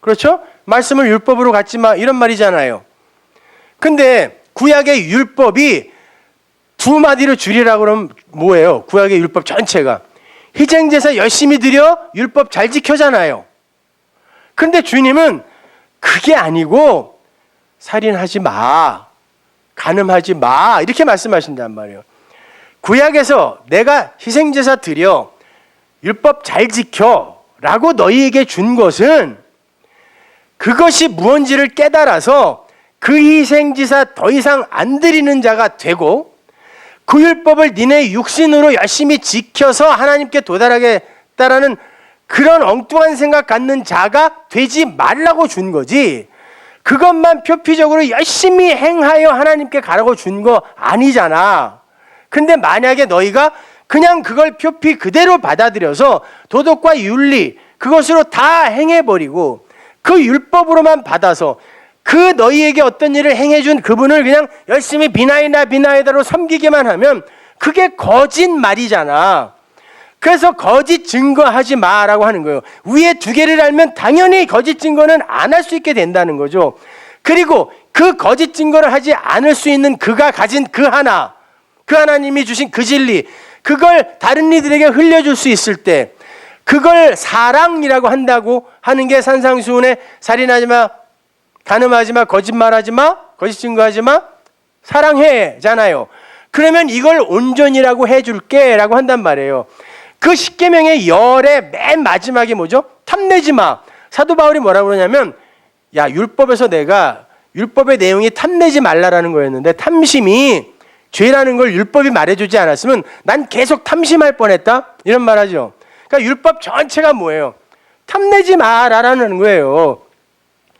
그렇죠? 말씀을 율법으로 갖지 마 이런 말이잖아요. 근데 구약의 율법이 두 마디로 줄이라고 그러면 뭐예요? 구약의 율법 전체가 희생제사 열심히 드려 율법 잘 지켜잖아요. 근데 주님은 그게 아니고 살인하지 마, 간음하지 마 이렇게 말씀하신단 말이에요. 구약에서 내가 희생제사 드려 율법 잘 지켜 라고 너희에게 준 것은 그것이 무언지를 깨달아서 그 희생제사 더 이상 안 드리는 자가 되고 그 율법을 니네 육신으로 열심히 지켜서 하나님께 도달하겠다라는 그런 엉뚱한 생각 갖는 자가 되지 말라고 준 거지 그것만 표피적으로 열심히 행하여 하나님께 가라고 준 거 아니잖아. 근데 만약에 너희가 그냥 그걸 표피 그대로 받아들여서 도덕과 윤리 그것으로 다 행해버리고 그 율법으로만 받아서 그 너희에게 어떤 일을 행해준 그분을 그냥 열심히 비나이다로 섬기기만 하면 그게 거짓말이잖아. 그래서 거짓 증거하지 마라고 하는 거예요. 위에 두 개를 알면 당연히 거짓 증거는 안 할 수 있게 된다는 거죠. 그리고 그 거짓 증거를 하지 않을 수 있는 그가 가진 그 하나, 그 하나님이 주신 그 진리, 그걸 다른 이들에게 흘려줄 수 있을 때 그걸 사랑이라고 한다고 하는 게 산상수훈의 살인하지 마, 간음하지 마, 거짓말하지 마, 거짓 증거하지 마, 사랑해잖아요. 그러면 이걸 온전이라고 해줄게 라고 한단 말이에요. 그 십계명의 열의 맨 마지막이 뭐죠? 탐내지 마. 사도 바울이 뭐라고 그러냐면, 야, 율법에서 내가 율법의 내용이 탐내지 말라라는 거였는데 탐심이 죄라는 걸 율법이 말해주지 않았으면 난 계속 탐심할 뻔했다 이런 말하죠. 그러니까 율법 전체가 뭐예요? 탐내지 마라는 거예요.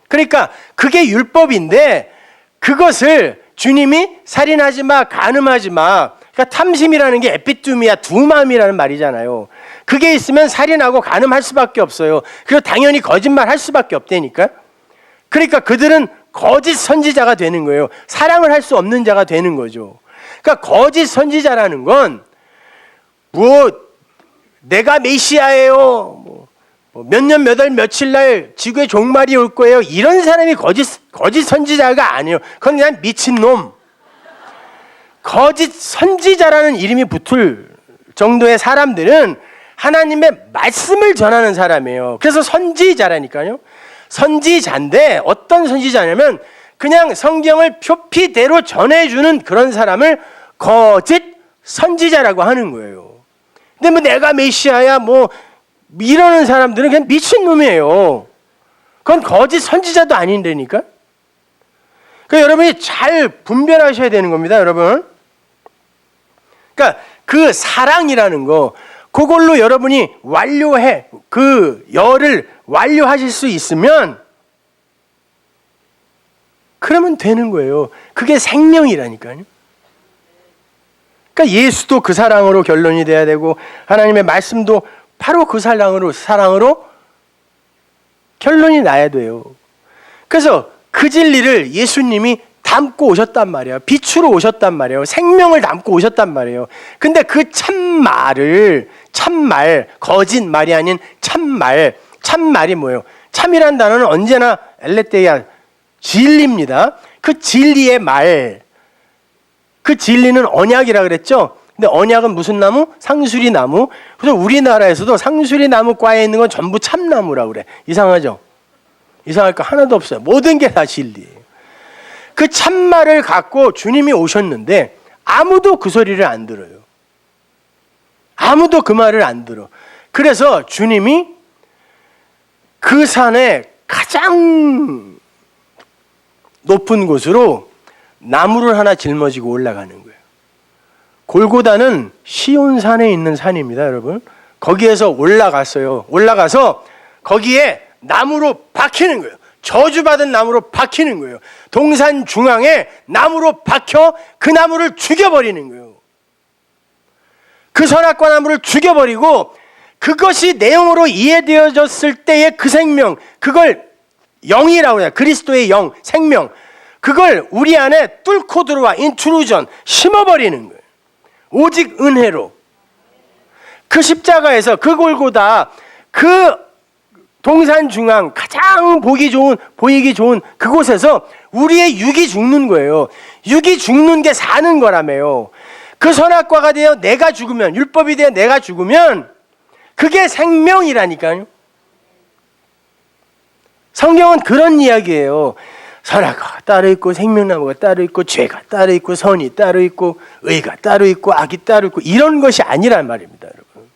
그러니까 그게 율법인데 그것을 주님이 살인하지 마, 간음하지 마. 그러니까 탐심이라는 게 에피투미야, 두 마음이라는 말이잖아요. 그게 있으면 살인하고 간음할 수밖에 없어요. 그리고 당연히 거짓말 할 수밖에 없다니까. 그러니까 그들은 거짓 선지자가 되는 거예요. 사랑을 할 수 없는 자가 되는 거죠. 그러니까 거짓 선지자라는 건 뭐 내가 메시아예요. 몇 년 몇 월 며칠 날 지구의 종말이 올 거예요. 이런 사람이 거짓 선지자가 아니에요. 그건 그냥 미친놈. 거짓 선지자라는 이름이 붙을 정도의 사람들은 하나님의 말씀을 전하는 사람이에요. 그래서 선지자라니까요. 선지자인데 어떤 선지자냐면 그냥 성경을 표피대로 전해주는 그런 사람을 거짓 선지자라고 하는 거예요. 근데 뭐 내가 메시아야 뭐 이러는 사람들은 그냥 미친놈이에요. 그건 거짓 선지자도 아닌데니까. 그러니까 여러분이 잘 분별하셔야 되는 겁니다, 여러분. 그러니까 그 사랑이라는 거, 그걸로 여러분이 완료해, 그 열을 완료하실 수 있으면 그러면 되는 거예요. 그게 생명이라니까요. 그러니까 예수도 그 사랑으로 결론이 돼야 되고 하나님의 말씀도 바로 그 사랑으로 결론이 나야 돼요. 그래서 그 진리를 예수님이 담고 오셨단 말이에요. 빛으로 오셨단 말이에요. 생명을 담고 오셨단 말이에요. 근데 그 참말, 거짓말이 아닌 참말이 뭐예요? 참이란 단어는 언제나 엘레테야, 진리입니다. 그 진리의 말, 그 진리는 언약이라 그랬죠. 근데 언약은 무슨 나무? 상수리 나무. 그래서 우리나라에서도 상수리 나무과에 있는 건 전부 참나무라고 그래. 이상하죠? 이상할 거 하나도 없어요. 모든 게 다 진리예요. 그 참말을 갖고 주님이 오셨는데 아무도 그 소리를 안 들어요. 아무도 그 말을 안 들어. 그래서 주님이 그 산에 가장 높은 곳으로 나무를 하나 짊어지고 올라가는 거예요. 골고다는 시온산에 있는 산입니다, 여러분. 거기에서 올라갔어요. 올라가서 거기에 나무로 박히는 거예요. 저주받은 나무로 박히는 거예요. 동산 중앙에 나무로 박혀 그 나무를 죽여버리는 거예요. 그 선악과 나무를 죽여버리고 그것이 내용으로 이해되어졌을 때의 그 생명, 그걸 영이라고 해요. 그리스도의 영, 생명. 그걸 우리 안에 뚫고 들어와 인트루전, 심어버리는 거예요. 오직 은혜로. 그 십자가에서 그 골고다, 그 동산 중앙 가장 보이기 좋은 그곳에서 우리의 육이 죽는 거예요. 육이 죽는 게 사는 거라며요. 그 선악과가 되어 내가 죽으면, 율법이 되어 내가 죽으면 그게 생명이라니까요. 성경은 그런 이야기예요. 선악과가 따로 있고 생명나무가 따로 있고 죄가 따로 있고 선이 따로 있고 의가 따로 있고 악이 따로 있고 이런 것이 아니란 말입니다, 여러분.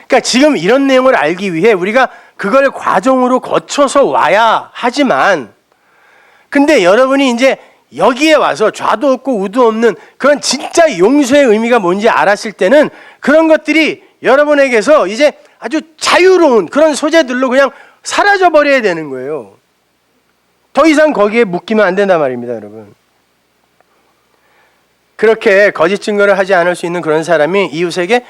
그러니까 지금 이런 내용을 알기 위해 우리가 그걸 과정으로 거쳐서 와야 하지만, 근데 여러분이 이제 여기에 와서 좌도 없고 우도 없는 그런 진짜 용서의 의미가 뭔지 알았을 때는 그런 것들이 여러분에게서 이제 아주 자유로운 그런 소재들로 그냥 사라져 버려야 되는 거예요. 더 이상 거기에 묶이면 안 된단 말입니다, 여러분. 그렇게 거짓 증거를 하지 않을 수 있는 그런 사람이 이웃에게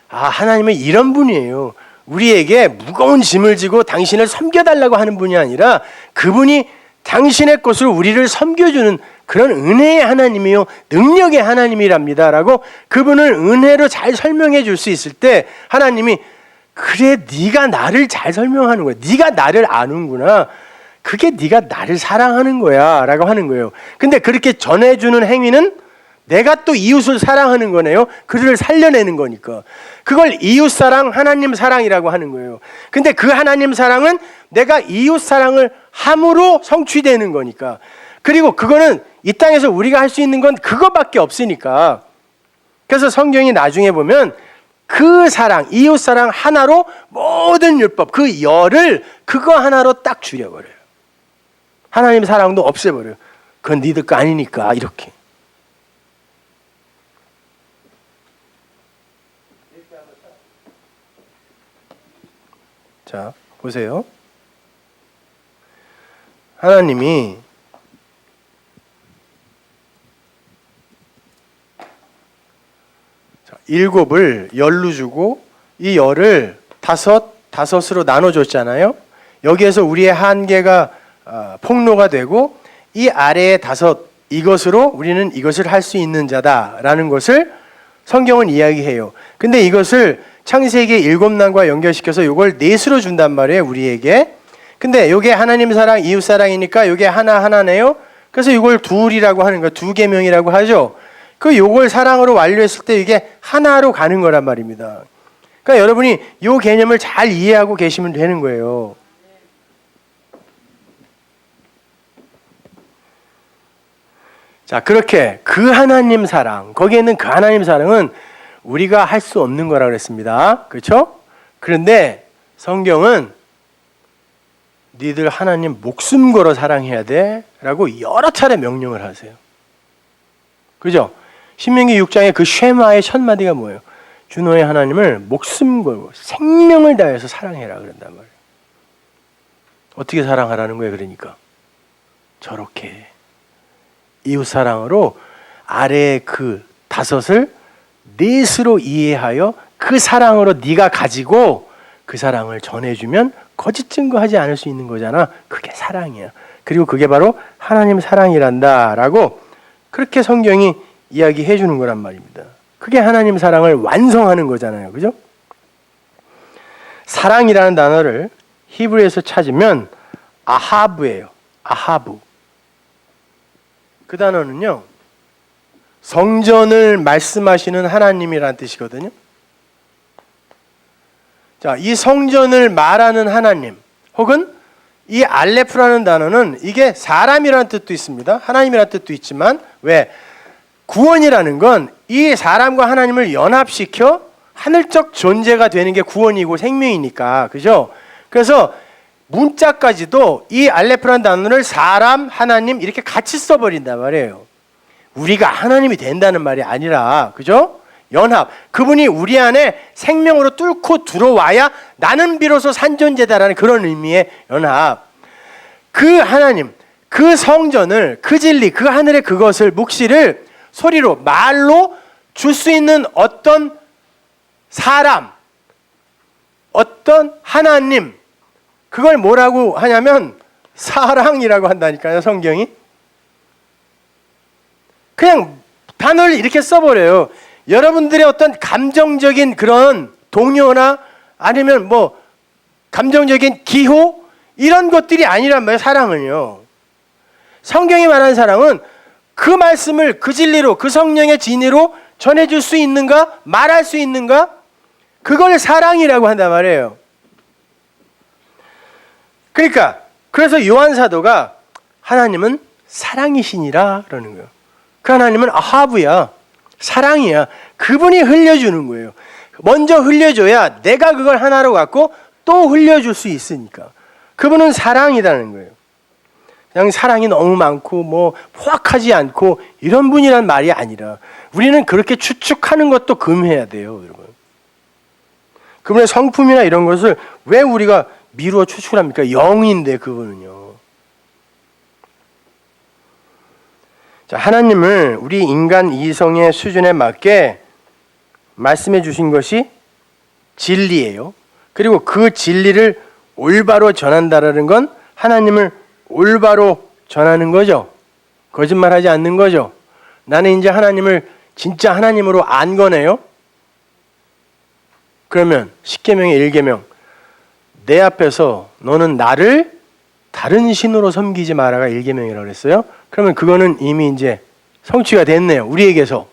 하나님은 이런 분이에요. 우리에게 무거운 짐을 지고 당신을 섬겨달라고 하는 분이 아니라 그분이 당신의 것으로 우리를 섬겨주는 그런 은혜의 하나님이요 능력의 하나님이랍니다 라고 그분을 은혜로 잘 설명해 줄 수 있을 때 하나님이 그래 네가 나를 잘 설명하는 거야. 네가 나를 아는구나. 그게 네가 나를 사랑하는 거야 라고 하는 거예요. 근데 그렇게 전해주는 행위는 내가 또 이웃을 사랑하는 거네요. 그를 살려내는 거니까. 그걸 이웃 사랑, 하나님 사랑이라고 하는 거예요. 근데 그 하나님 사랑은 내가 이웃 사랑을 함으로 성취되는 거니까. 그리고 그거는 이 땅에서 우리가 할 수 있는 건 그거밖에 없으니까. 그래서 성경이 나중에 보면 그 사랑, 이웃 사랑 하나로 모든 율법, 그 열을 그거 하나로 딱 줄여버려요. 하나님 사랑도 없애버려요. 그건 니들 거 아니니까 이렇게. 자, 보세요. 하나님이 일곱을 열로 주고 이 열을 다섯으로 나눠줬잖아요. 여기에서 우리의 한계가 폭로가 되고 이 아래의 다섯 이것으로 우리는 이것을 할 수 있는 자다라는 것을 성경은 이야기해요. 근데 이것을 창세기 7난과 연결시켜서 이걸 넷으로 준단 말이에요, 우리에게. 근데 이게 하나님 사랑, 이웃 사랑이니까 이게 하나네요. 그래서 이걸 둘이라고 하는 거, 두 계명이라고 하죠. 그 요걸 사랑으로 완료했을 때 이게 하나로 가는 거란 말입니다. 그러니까 여러분이 이 개념을 잘 이해하고 계시면 되는 거예요. 자, 그렇게 그 하나님 사랑, 거기에 있는 그 하나님 사랑은 우리가 할 수 없는 거라고 그랬습니다. 그렇죠? 그런데 성경은 니들 하나님 목숨 걸어 사랑해야 돼 라고 여러 차례 명령을 하세요. 그죠? 신명기 6장의 그 쉐마의 첫 마디가 뭐예요? 주 너의 하나님을 목숨 걸고 생명을 다해서 사랑해라 그런단 말이에요. 어떻게 사랑하라는 거예요? 그러니까 저렇게 이웃 사랑으로 아래의 그 다섯을 넷으로 이해하여 그 사랑으로 네가 가지고 그 사랑을 전해주면 거짓 증거하지 않을 수 있는 거잖아. 그게 사랑이야. 그리고 그게 바로 하나님 사랑이란다 라고 그렇게 성경이 이야기해 주는 거란 말입니다. 그게 하나님 사랑을 완성하는 거잖아요. 그죠? 사랑이라는 단어를 히브리에서 찾으면 아하브예요. 아하브. 그 단어는요, 성전을 말씀하시는 하나님이라는 뜻이거든요. 자, 이 성전을 말하는 하나님, 혹은 이 알레프라는 단어는 이게 사람이라는 뜻도 있습니다. 하나님이라는 뜻도 있지만, 왜? 구원이라는 건 이 사람과 하나님을 연합시켜 하늘적 존재가 되는 게 구원이고 생명이니까. 그죠? 그래서 문자까지도 이 알레프라는 단어를 사람, 하나님 이렇게 같이 써버린단 말이에요. 우리가 하나님이 된다는 말이 아니라, 그죠? 연합. 그분이 우리 안에 생명으로 뚫고 들어와야 나는 비로소 산존재다라는 그런 의미의 연합. 그 하나님, 그 성전을, 그 진리, 그 하늘의 그것을, 묵시를 소리로, 말로 줄 수 있는 어떤 사람, 어떤 하나님, 그걸 뭐라고 하냐면 사랑이라고 한다니까요, 성경이. 그냥 단어를 이렇게 써버려요. 여러분들의 어떤 감정적인 그런 동요나 아니면 뭐 감정적인 기호 이런 것들이 아니란 말이에요. 사랑은요. 성경이 말하는 사랑은 그 말씀을 그 진리로, 그 성령의 진리로 전해줄 수 있는가? 말할 수 있는가? 그걸 사랑이라고 한단 말이에요. 그러니까 그래서 요한 사도가 하나님은 사랑이시니라 그러는 거예요. 그 하나님은 아하브야. 사랑이야. 그분이 흘려주는 거예요. 먼저 흘려줘야 내가 그걸 하나로 갖고 또 흘려줄 수 있으니까. 그분은 사랑이라는 거예요. 그냥 사랑이 너무 많고 뭐 포악하지 않고 이런 분이란 말이 아니라 우리는 그렇게 추측하는 것도 금해야 돼요, 여러분. 그분의 성품이나 이런 것을 왜 우리가 미루어 추측을 합니까? 영인데 그분은요. 자, 하나님을 우리 인간 이성의 수준에 맞게 말씀해 주신 것이 진리예요. 그리고 그 진리를 올바로 전한다라는 건 하나님을 올바로 전하는 거죠. 거짓말하지 않는 거죠. 나는 이제 하나님을 진짜 하나님으로 안 거네요. 그러면 10계명의 1계명, 내 앞에서 너는 나를 다른 신으로 섬기지 마라가 1계명이라고 그랬어요. 그러면 그거는 이미 이제 성취가 됐네요. 우리에게서.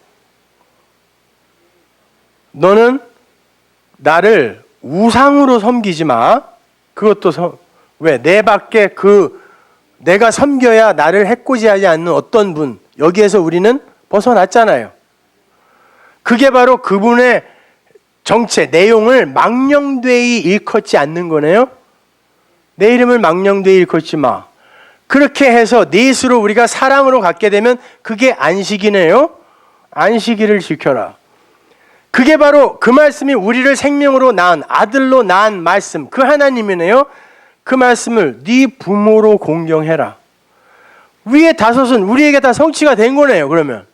너는 나를 우상으로 섬기지 마. 그것도 왜? 내 밖에 내가 섬겨야 나를 해코지하지 않는 어떤 분, 여기에서 우리는 벗어났잖아요. 그게 바로 그분의 정체, 내용을 망령되이 일컫지 않는 거네요. 내 이름을 망령되이 일컫지 마. 그렇게 해서 넷으로 우리가 사랑으로 갖게 되면 그게 안식이네요. 안식일을 지켜라. 그게 바로 그 말씀이 우리를 생명으로 낳은, 아들로 낳은 말씀, 그 하나님이네요. 그 말씀을 네 부모로 공경해라. 위에 다섯은 우리에게 다 성취가 된 거네요. 그러면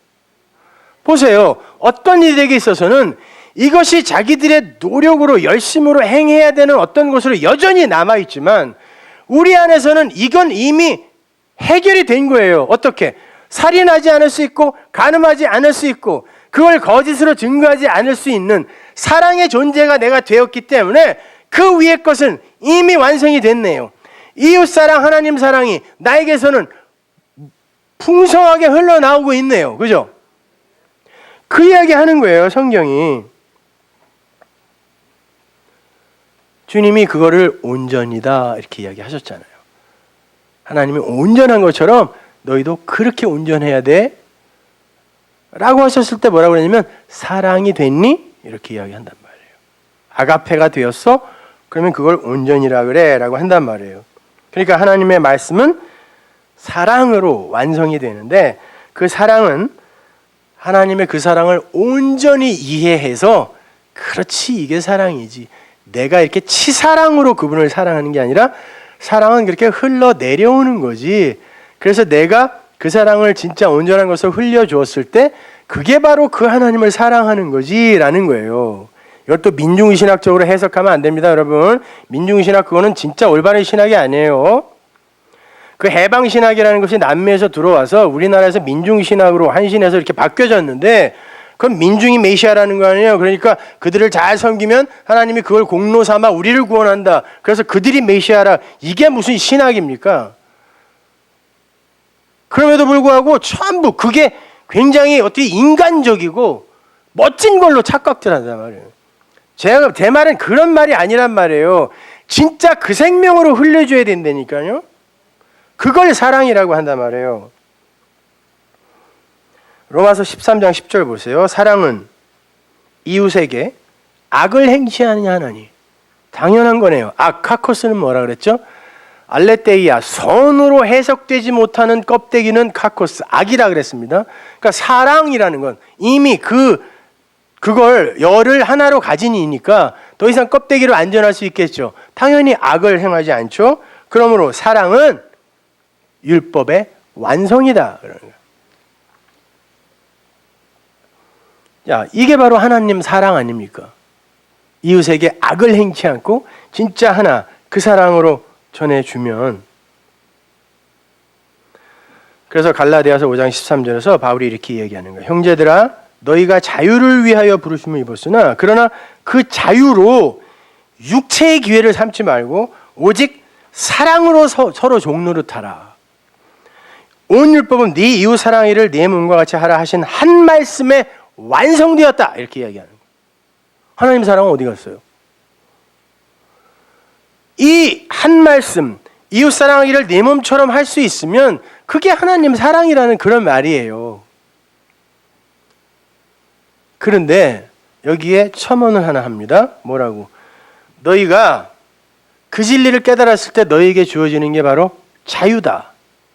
보세요. 어떤 일에게 있어서는 이것이 자기들의 노력으로 열심으로 행해야 되는 어떤 것으로 여전히 남아있지만 우리 안에서는 이건 이미 해결이 된 거예요. 어떻게? 살인하지 않을 수 있고 간음하지 않을 수 있고 그걸 거짓으로 증거하지 않을 수 있는 사랑의 존재가 내가 되었기 때문에 그 위의 것은 이미 완성이 됐네요. 이웃사랑, 하나님 사랑이 나에게서는 풍성하게 흘러나오고 있네요. 그죠? 그 이야기 하는 거예요, 성경이. 주님이 그거를 온전이다 이렇게 이야기하셨잖아요. 하나님이 온전한 것처럼 너희도 그렇게 온전해야 돼 라고 하셨을 때 뭐라고 그러냐면 사랑이 됐니? 이렇게 이야기한단 말이에요. 아가페가 되었어? 그러면 그걸 온전이라 그래 라고 한단 말이에요. 그러니까 하나님의 말씀은 사랑으로 완성이 되는데 그 사랑은 하나님의 그 사랑을 온전히 이해해서 그렇지 이게 사랑이지 내가 이렇게 치사랑으로 그분을 사랑하는 게 아니라 사랑은 그렇게 흘러내려오는 거지. 그래서 내가 그 사랑을 진짜 온전한 것을 흘려주었을 때 그게 바로 그 하나님을 사랑하는 거지라는 거예요. 이것도 민중신학적으로 해석하면 안 됩니다, 여러분. 민중신학 그거는 진짜 올바른 신학이 아니에요. 그 해방신학이라는 것이 남미에서 들어와서 우리나라에서 민중신학으로 한신해서 이렇게 바뀌어졌는데 그건 민중이 메시아라는 거 아니에요. 그러니까 그들을 잘 섬기면 하나님이 그걸 공로 삼아 우리를 구원한다. 그래서 그들이 메시아라. 이게 무슨 신학입니까? 그럼에도 불구하고 전부 그게 굉장히 어떻게 인간적이고 멋진 걸로 착각들 한단 말이에요. 제 말은 그런 말이 아니란 말이에요. 진짜 그 생명으로 흘려줘야 된다니까요. 그걸 사랑이라고 한단 말이에요. 로마서 13장 10절 보세요. 사랑은 이웃에게 악을 행치하느냐 하나니. 당연한 거네요. 카코스는 뭐라 그랬죠? 알레테이아, 선으로 해석되지 못하는 껍데기는 카코스, 악이라 그랬습니다. 그러니까 사랑이라는 건 이미 그걸 열을 하나로 가진 이니까 더 이상 껍데기로 안전할 수 있겠죠. 당연히 악을 행하지 않죠. 그러므로 사랑은 율법의 완성이다. 야, 이게 바로 하나님 사랑 아닙니까? 이웃에게 악을 행치 않고 진짜 하나 그 사랑으로 전해주면. 그래서 갈라디아서 5장 13절에서 바울이 이렇게 얘기하는 거예요. 형제들아 너희가 자유를 위하여 부르심을 입었으나 그러나 그 자유로 육체의 기회를 삼지 말고 오직 사랑으로 서로 종노릇하라. 온 율법은 네 이웃 사랑이를 네 몸과 같이 하라 하신 한 말씀에 완성되었다 이렇게 이야기하는 거예요. 하나님 사랑은 어디 갔어요? 이 한 말씀 이웃 사랑하기를 내 몸처럼 할 수 있으면 그게 하나님 사랑이라는 그런 말이에요. 그런데 여기에 첨언을 하나 합니다. 뭐라고? 너희가 그 진리를 깨달았을 때 너희에게 주어지는 게 바로 자유다.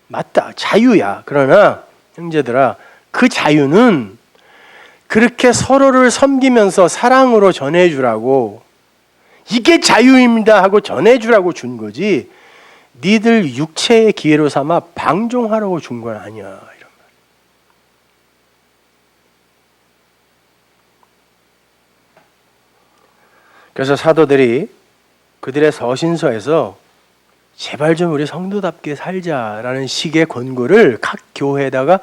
맞다. 자유야. 그러나 형제들아 그 자유는 그렇게 서로를 섬기면서 사랑으로 전해주라고 이게 자유입니다 하고 전해주라고 준 거지 니들 육체의 기회로 삼아 방종하라고 준 건 아니야. 이런 말. 그래서 사도들이 그들의 서신서에서 제발 좀 우리 성도답게 살자라는 식의 권고를 각 교회에다가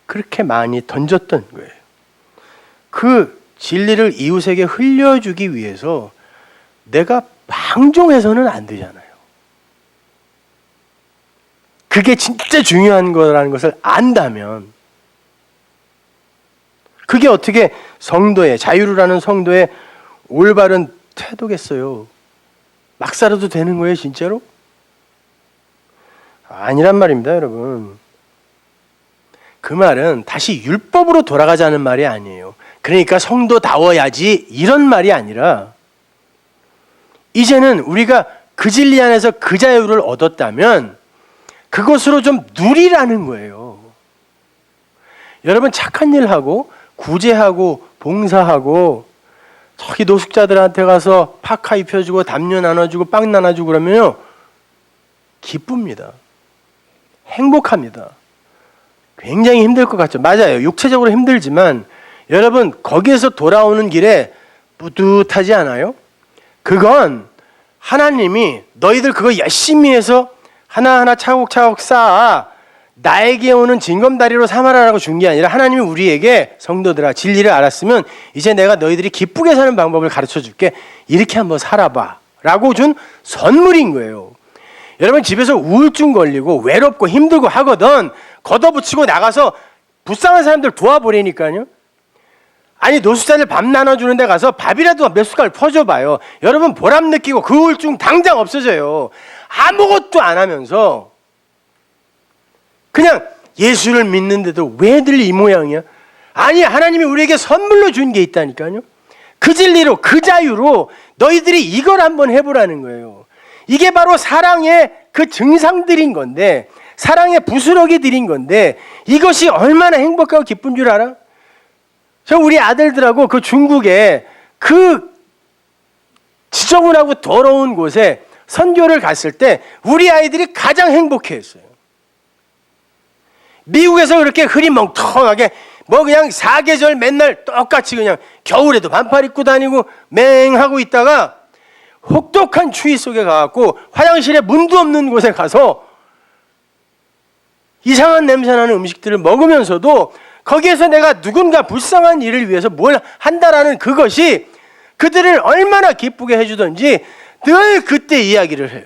그렇게 많이 던졌던 거예요. 그 진리를 이웃에게 흘려주기 위해서 내가 방종해서는 안 되잖아요. 그게 진짜 중요한 거라는 것을 안다면 그게 어떻게 성도의, 자유로라는 성도의 올바른 태도겠어요. 막 살아도 되는 거예요, 진짜로? 아니란 말입니다, 여러분. 그 말은 다시 율법으로 돌아가자는 말이 아니에요. 그러니까 성도다워야지 이런 말이 아니라 이제는 우리가 그 진리 안에서 그 자유를 얻었다면 그것으로 좀 누리라는 거예요. 여러분 착한 일 하고 구제하고 봉사하고 저기 노숙자들한테 가서 파카 입혀주고 담요 나눠주고 빵 나눠주고 그러면요 기쁩니다. 행복합니다. 굉장히 힘들 것 같죠. 맞아요. 육체적으로 힘들지만 여러분 거기에서 돌아오는 길에 뿌듯하지 않아요? 그건 하나님이 너희들 그거 열심히 해서 하나하나 차곡차곡 쌓아 나에게 오는 징검다리로 삼아라라고 준 게 아니라 하나님이 우리에게 성도들아 진리를 알았으면 이제 내가 너희들이 기쁘게 사는 방법을 가르쳐 줄게. 이렇게 한번 살아봐 라고 준 선물인 거예요. 여러분 집에서 우울증 걸리고 외롭고 힘들고 하거든 걷어붙이고 나가서 불쌍한 사람들 도와버리니까요. 아니 노숙자들 밥 나눠주는 데 가서 밥이라도 몇 숟갈 퍼줘봐요. 여러분 보람 느끼고 그 우울증 당장 없어져요. 아무것도 안 하면서 그냥 예수를 믿는데도 왜들 이 모양이야? 아니 하나님이 우리에게 선물로 준 게 있다니까요. 그 진리로 그 자유로 너희들이 이걸 한번 해보라는 거예요. 이게 바로 사랑의 그 증상들인 건데 사랑의 부스러기 들인 건데 이것이 얼마나 행복하고 기쁜 줄 알아? 저 우리 아들들하고 그 중국에 그 지저분하고 더러운 곳에 선교를 갔을 때 우리 아이들이 가장 행복해했어요. 미국에서 그렇게 흐리멍텅하게 뭐 그냥 사계절 맨날 똑같이 그냥 겨울에도 반팔 입고 다니고 맹하고 있다가 혹독한 추위 속에 가갖고 화장실에 문도 없는 곳에 가서 이상한 냄새나는 음식들을 먹으면서도 거기에서 내가 누군가 불쌍한 일을 위해서 뭘 한다라는 그것이 그들을 얼마나 기쁘게 해주던지 늘 그때 이야기를 해요.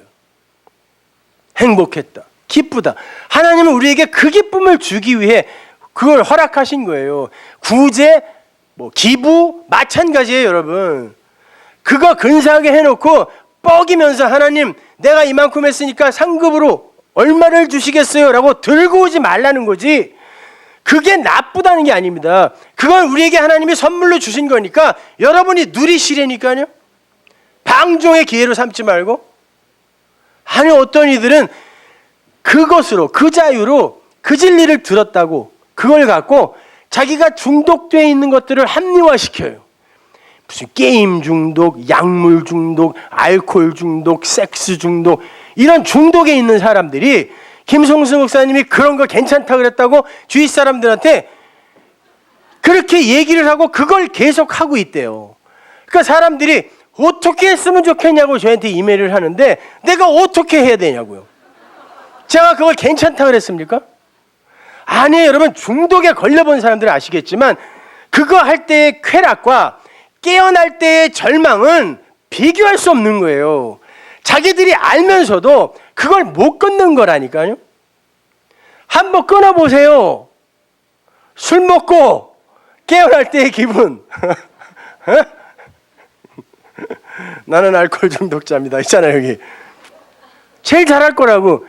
행복했다. 기쁘다. 하나님은 우리에게 그 기쁨을 주기 위해 그걸 허락하신 거예요. 구제, 기부 마찬가지예요, 여러분. 그거 근사하게 해놓고 뻐기면서 하나님 내가 이만큼 했으니까 상급으로 얼마를 주시겠어요? 라고 들고 오지 말라는 거지. 그게 나쁘다는 게 아닙니다. 그건 우리에게 하나님이 선물로 주신 거니까 여러분이 누리시라니까요. 방종의 기회로 삼지 말고. 아니 어떤 이들은 그것으로 그 자유로 그 진리를 들었다고 그걸 갖고 자기가 중독되어 있는 것들을 합리화시켜요. 무슨 게임 중독, 약물 중독, 알코올 중독, 섹스 중독 이런 중독에 있는 사람들이 김성수 목사님이 그런 거 괜찮다 그랬다고 주위 사람들한테 그렇게 얘기를 하고 그걸 계속하고 있대요. 그러니까 사람들이 어떻게 했으면 좋겠냐고 저한테 이메일을 하는데 내가 어떻게 해야 되냐고요. 제가 그걸 괜찮다 그랬습니까? 아니에요. 여러분 중독에 걸려본 사람들은 아시겠지만 그거 할 때의 쾌락과 깨어날 때의 절망은 비교할 수 없는 거예요. 자기들이 알면서도 그걸 못 끊는 거라니까요. 한번 끊어보세요. 술 먹고 깨어날 때의 기분. 나는 알코올 중독자입니다. 있잖아요 여기. 제일 잘할 거라고.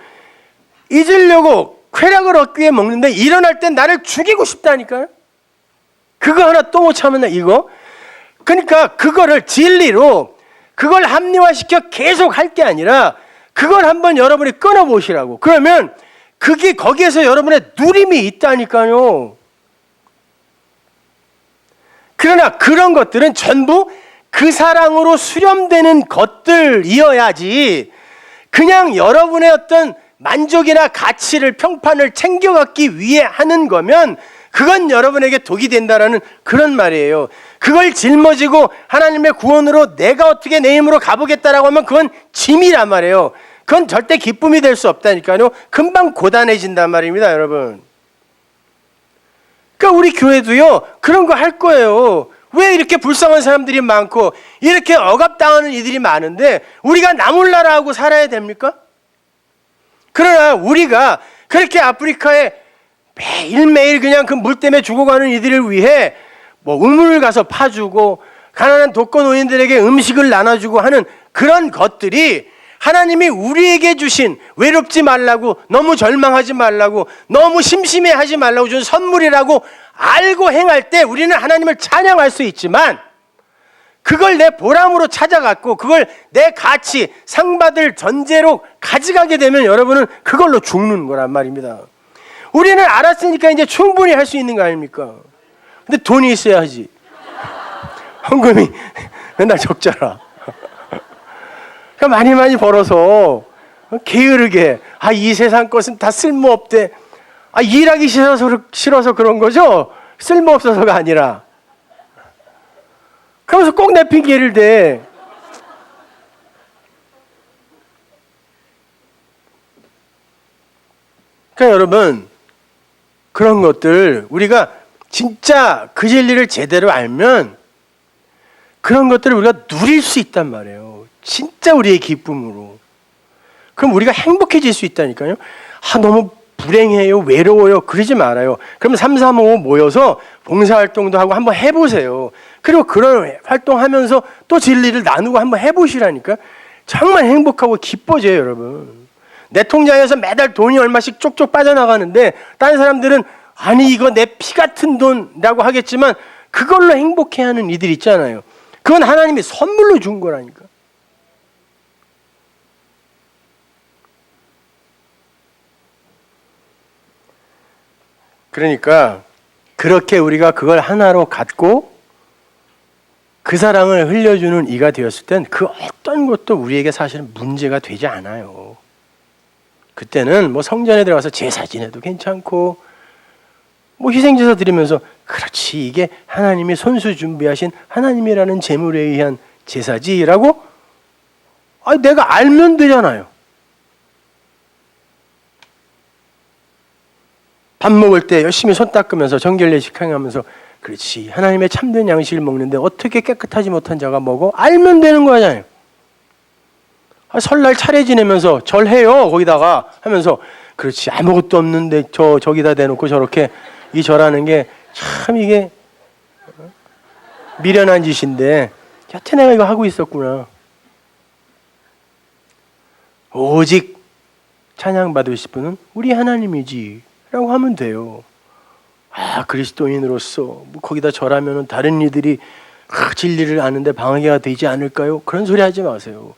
잊으려고 쾌락을 얻기 위해 먹는데 일어날 땐 나를 죽이고 싶다니까요. 그거 하나 또 못 참았나 이거. 그러니까 그거를 진리로 그걸 합리화시켜 계속 할 게 아니라 그걸 한번 여러분이 끊어보시라고. 그러면 그게 거기에서 여러분의 누림이 있다니까요. 그러나 그런 것들은 전부 그 사랑으로 수렴되는 것들이어야지 그냥 여러분의 어떤 만족이나 가치를 평판을 챙겨갖기 위해 하는 거면 그건 여러분에게 독이 된다라는 그런 말이에요. 그걸 짊어지고 하나님의 구원으로 내가 어떻게 내 힘으로 가보겠다라고 하면 그건 짐이란 말이에요. 그건 절대 기쁨이 될 수 없다니까요. 금방 고단해진단 말입니다, 여러분. 그러니까 우리 교회도요, 그런 거 할 거예요. 왜 이렇게 불쌍한 사람들이 많고 이렇게 억압당하는 이들이 많은데 우리가 나 몰라라 하고 살아야 됩니까? 그러나 우리가 그렇게 아프리카에 매일매일 그냥 그 물 때문에 죽어가는 이들을 위해 뭐 우물을 가서 파주고 가난한 독거노인들에게 음식을 나눠주고 하는 그런 것들이 하나님이 우리에게 주신, 외롭지 말라고, 너무 절망하지 말라고, 너무 심심해하지 말라고 준 선물이라고 알고 행할 때 우리는 하나님을 찬양할 수 있지만, 그걸 내 보람으로 찾아갔고 그걸 내 가치, 상받을 전제로 가져가게 되면 여러분은 그걸로 죽는 거란 말입니다. 우리는 알았으니까 이제 충분히 할 수 있는 거 아닙니까? 근데 돈이 있어야 하지. 헌금이 맨날 적잖아. 그러니까 많이 벌어서 게으르게, 이 세상 것은 다 쓸모없대. 일하기 싫어서 그런 거죠? 쓸모없어서가 아니라. 그러면서 꼭 내 핑계를 대. 그러니까 여러분, 그런 것들 우리가 진짜 그 진리를 제대로 알면 그런 것들을 우리가 누릴 수 있단 말이에요. 진짜 우리의 기쁨으로. 그럼 우리가 행복해질 수 있다니까요. 너무 불행해요, 외로워요, 그러지 말아요. 그럼 3, 3, 5 모여서 봉사활동도 하고 한번 해보세요. 그리고 그런 활동하면서 또 진리를 나누고 한번 해보시라니까. 정말 행복하고 기뻐져요, 여러분. 내 통장에서 매달 돈이 얼마씩 쪽쪽 빠져나가는데 다른 사람들은 이거 내 피 같은 돈이라고 하겠지만 그걸로 행복해하는 이들 있잖아요. 그건 하나님이 선물로 준 거라니까. 그러니까 그렇게 우리가 그걸 하나로 갖고 그 사랑을 흘려주는 이가 되었을 땐 그 어떤 것도 우리에게 사실은 문제가 되지 않아요. 그때는 뭐 성전에 들어가서 제사 지내도 괜찮고 뭐 희생제사 드리면서 그렇지, 이게 하나님이 손수 준비하신 하나님이라는 제물에 의한 제사지라고 내가 알면 되잖아요. 밥 먹을 때 열심히 손 닦으면서 정결례식 행하면서 그렇지, 하나님의 참된 양식을 먹는데 어떻게 깨끗하지 못한 자가 먹어? 알면 되는 거잖아요. 설날 차례 지내면서 절해요 거기다가 하면서 그렇지, 아무것도 없는데 저기다 대놓고 저렇게 이 절하는 게 참 이게 미련한 짓인데 여태 내가 이거 하고 있었구나. 오직 찬양받으실 분은 우리 하나님이지 라고 하면 돼요. 그리스도인으로서 뭐 거기다 절하면 다른 이들이 진리를 아는데 방해가 되지 않을까요? 그런 소리 하지 마세요.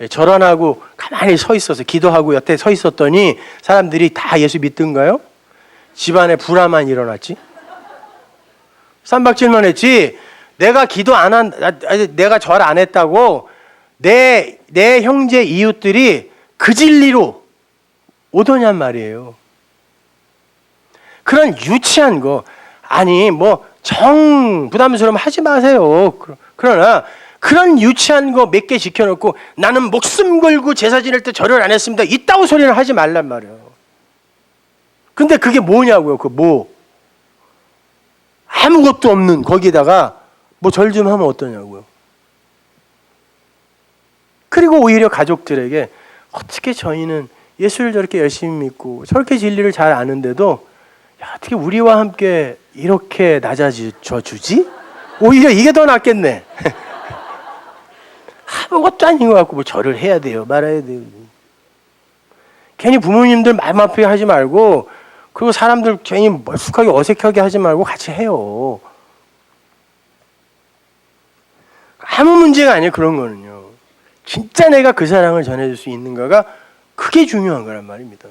절 안 하고 가만히 서 있어서 기도하고 옆에 서 있었더니 사람들이 다 예수 믿던가요? 집안에 불화만 일어났지? 쌈박질만 했지. 내가 내가 절 안 했다고 내 형제 이웃들이 그 진리로 오더냔 말이에요. 그런 유치한 거 부담스러움 하지 마세요. 그러나 그런 유치한 거 몇 개 지켜놓고 나는 목숨 걸고 제사 지낼 때 절을 안 했습니다, 이따구 소리는 하지 말란 말이에요. 근데 그게 뭐냐고요. 아무것도 없는 거기다가 뭐 절 좀 하면 어떠냐고요. 그리고 오히려 가족들에게 어떻게 저희는 예수를 저렇게 열심히 믿고 저렇게 진리를 잘 아는데도 어떻게 우리와 함께 이렇게 낮아져 주지? 오히려 이게 더 낫겠네. 아무것도 아닌 것 같고 뭐 절을 해야 돼요, 말아야 돼요. 괜히 부모님들 마음 아프게 하지 말고, 그리고 사람들 괜히 멀쑥하게 어색하게 하지 말고 같이 해요. 아무 문제가 아니에요, 그런 거는요. 진짜 내가 그 사랑을 전해줄 수 있는가가 그게 중요한 거란 말입니다.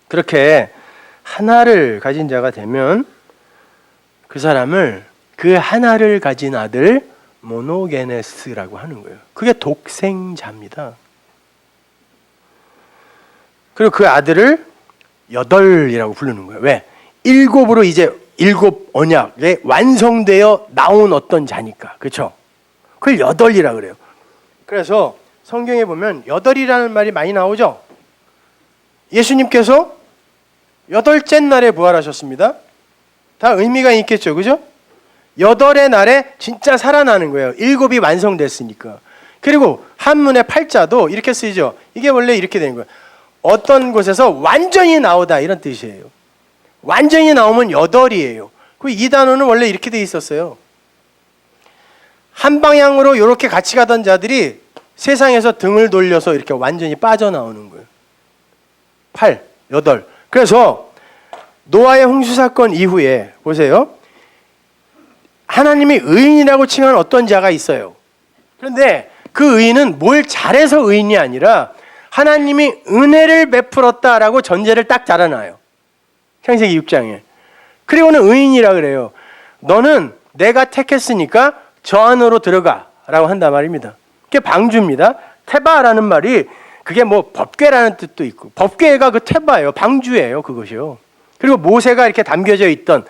그렇게 하나를 가진 자가 되면 그 사람을, 그 하나를 가진 아들 모노게네스라고 하는 거예요. 그게 독생자입니다. 그리고 그 아들을 여덟이라고 부르는 거예요. 왜? 일곱으로 이제 일곱 언약에 완성되어 나온 어떤 자니까. 그렇죠? 그걸 여덟이라 그래요. 그래서 성경에 보면 여덟이라는 말이 많이 나오죠. 예수님께서 여덟째 날에 부활하셨습니다. 다 의미가 있겠죠. 그죠? 여덟의 날에 진짜 살아나는 거예요. 일곱이 완성됐으니까. 그리고 한문의 팔자도 이렇게 쓰이죠. 이게 원래 이렇게 되는 거예요. 어떤 곳에서 완전히 나오다 이런 뜻이에요. 완전히 나오면 여덟이에요. 이 단어는 원래 이렇게 돼 있었어요. 한 방향으로 이렇게 같이 가던 자들이 세상에서 등을 돌려서 이렇게 완전히 빠져나오는 거예요. 8, 8. 그래서 노아의 홍수 사건 이후에 보세요. 하나님이 의인이라고 칭한 어떤 자가 있어요. 그런데 그 의인은 뭘 잘해서 의인이 아니라 하나님이 은혜를 베풀었다라고 전제를 딱 달아놔요. 창세기 6장에. 그리고는 의인이라 그래요. 너는 내가 택했으니까 저 안으로 들어가라고 한단 말입니다. 그게 방주입니다. 테바라는 말이 그게 뭐 법궤라는 뜻도 있고, 법궤가 그 테바예요. 방주예요. 그것이요. 그리고 모세가 이렇게 담겨져 있던,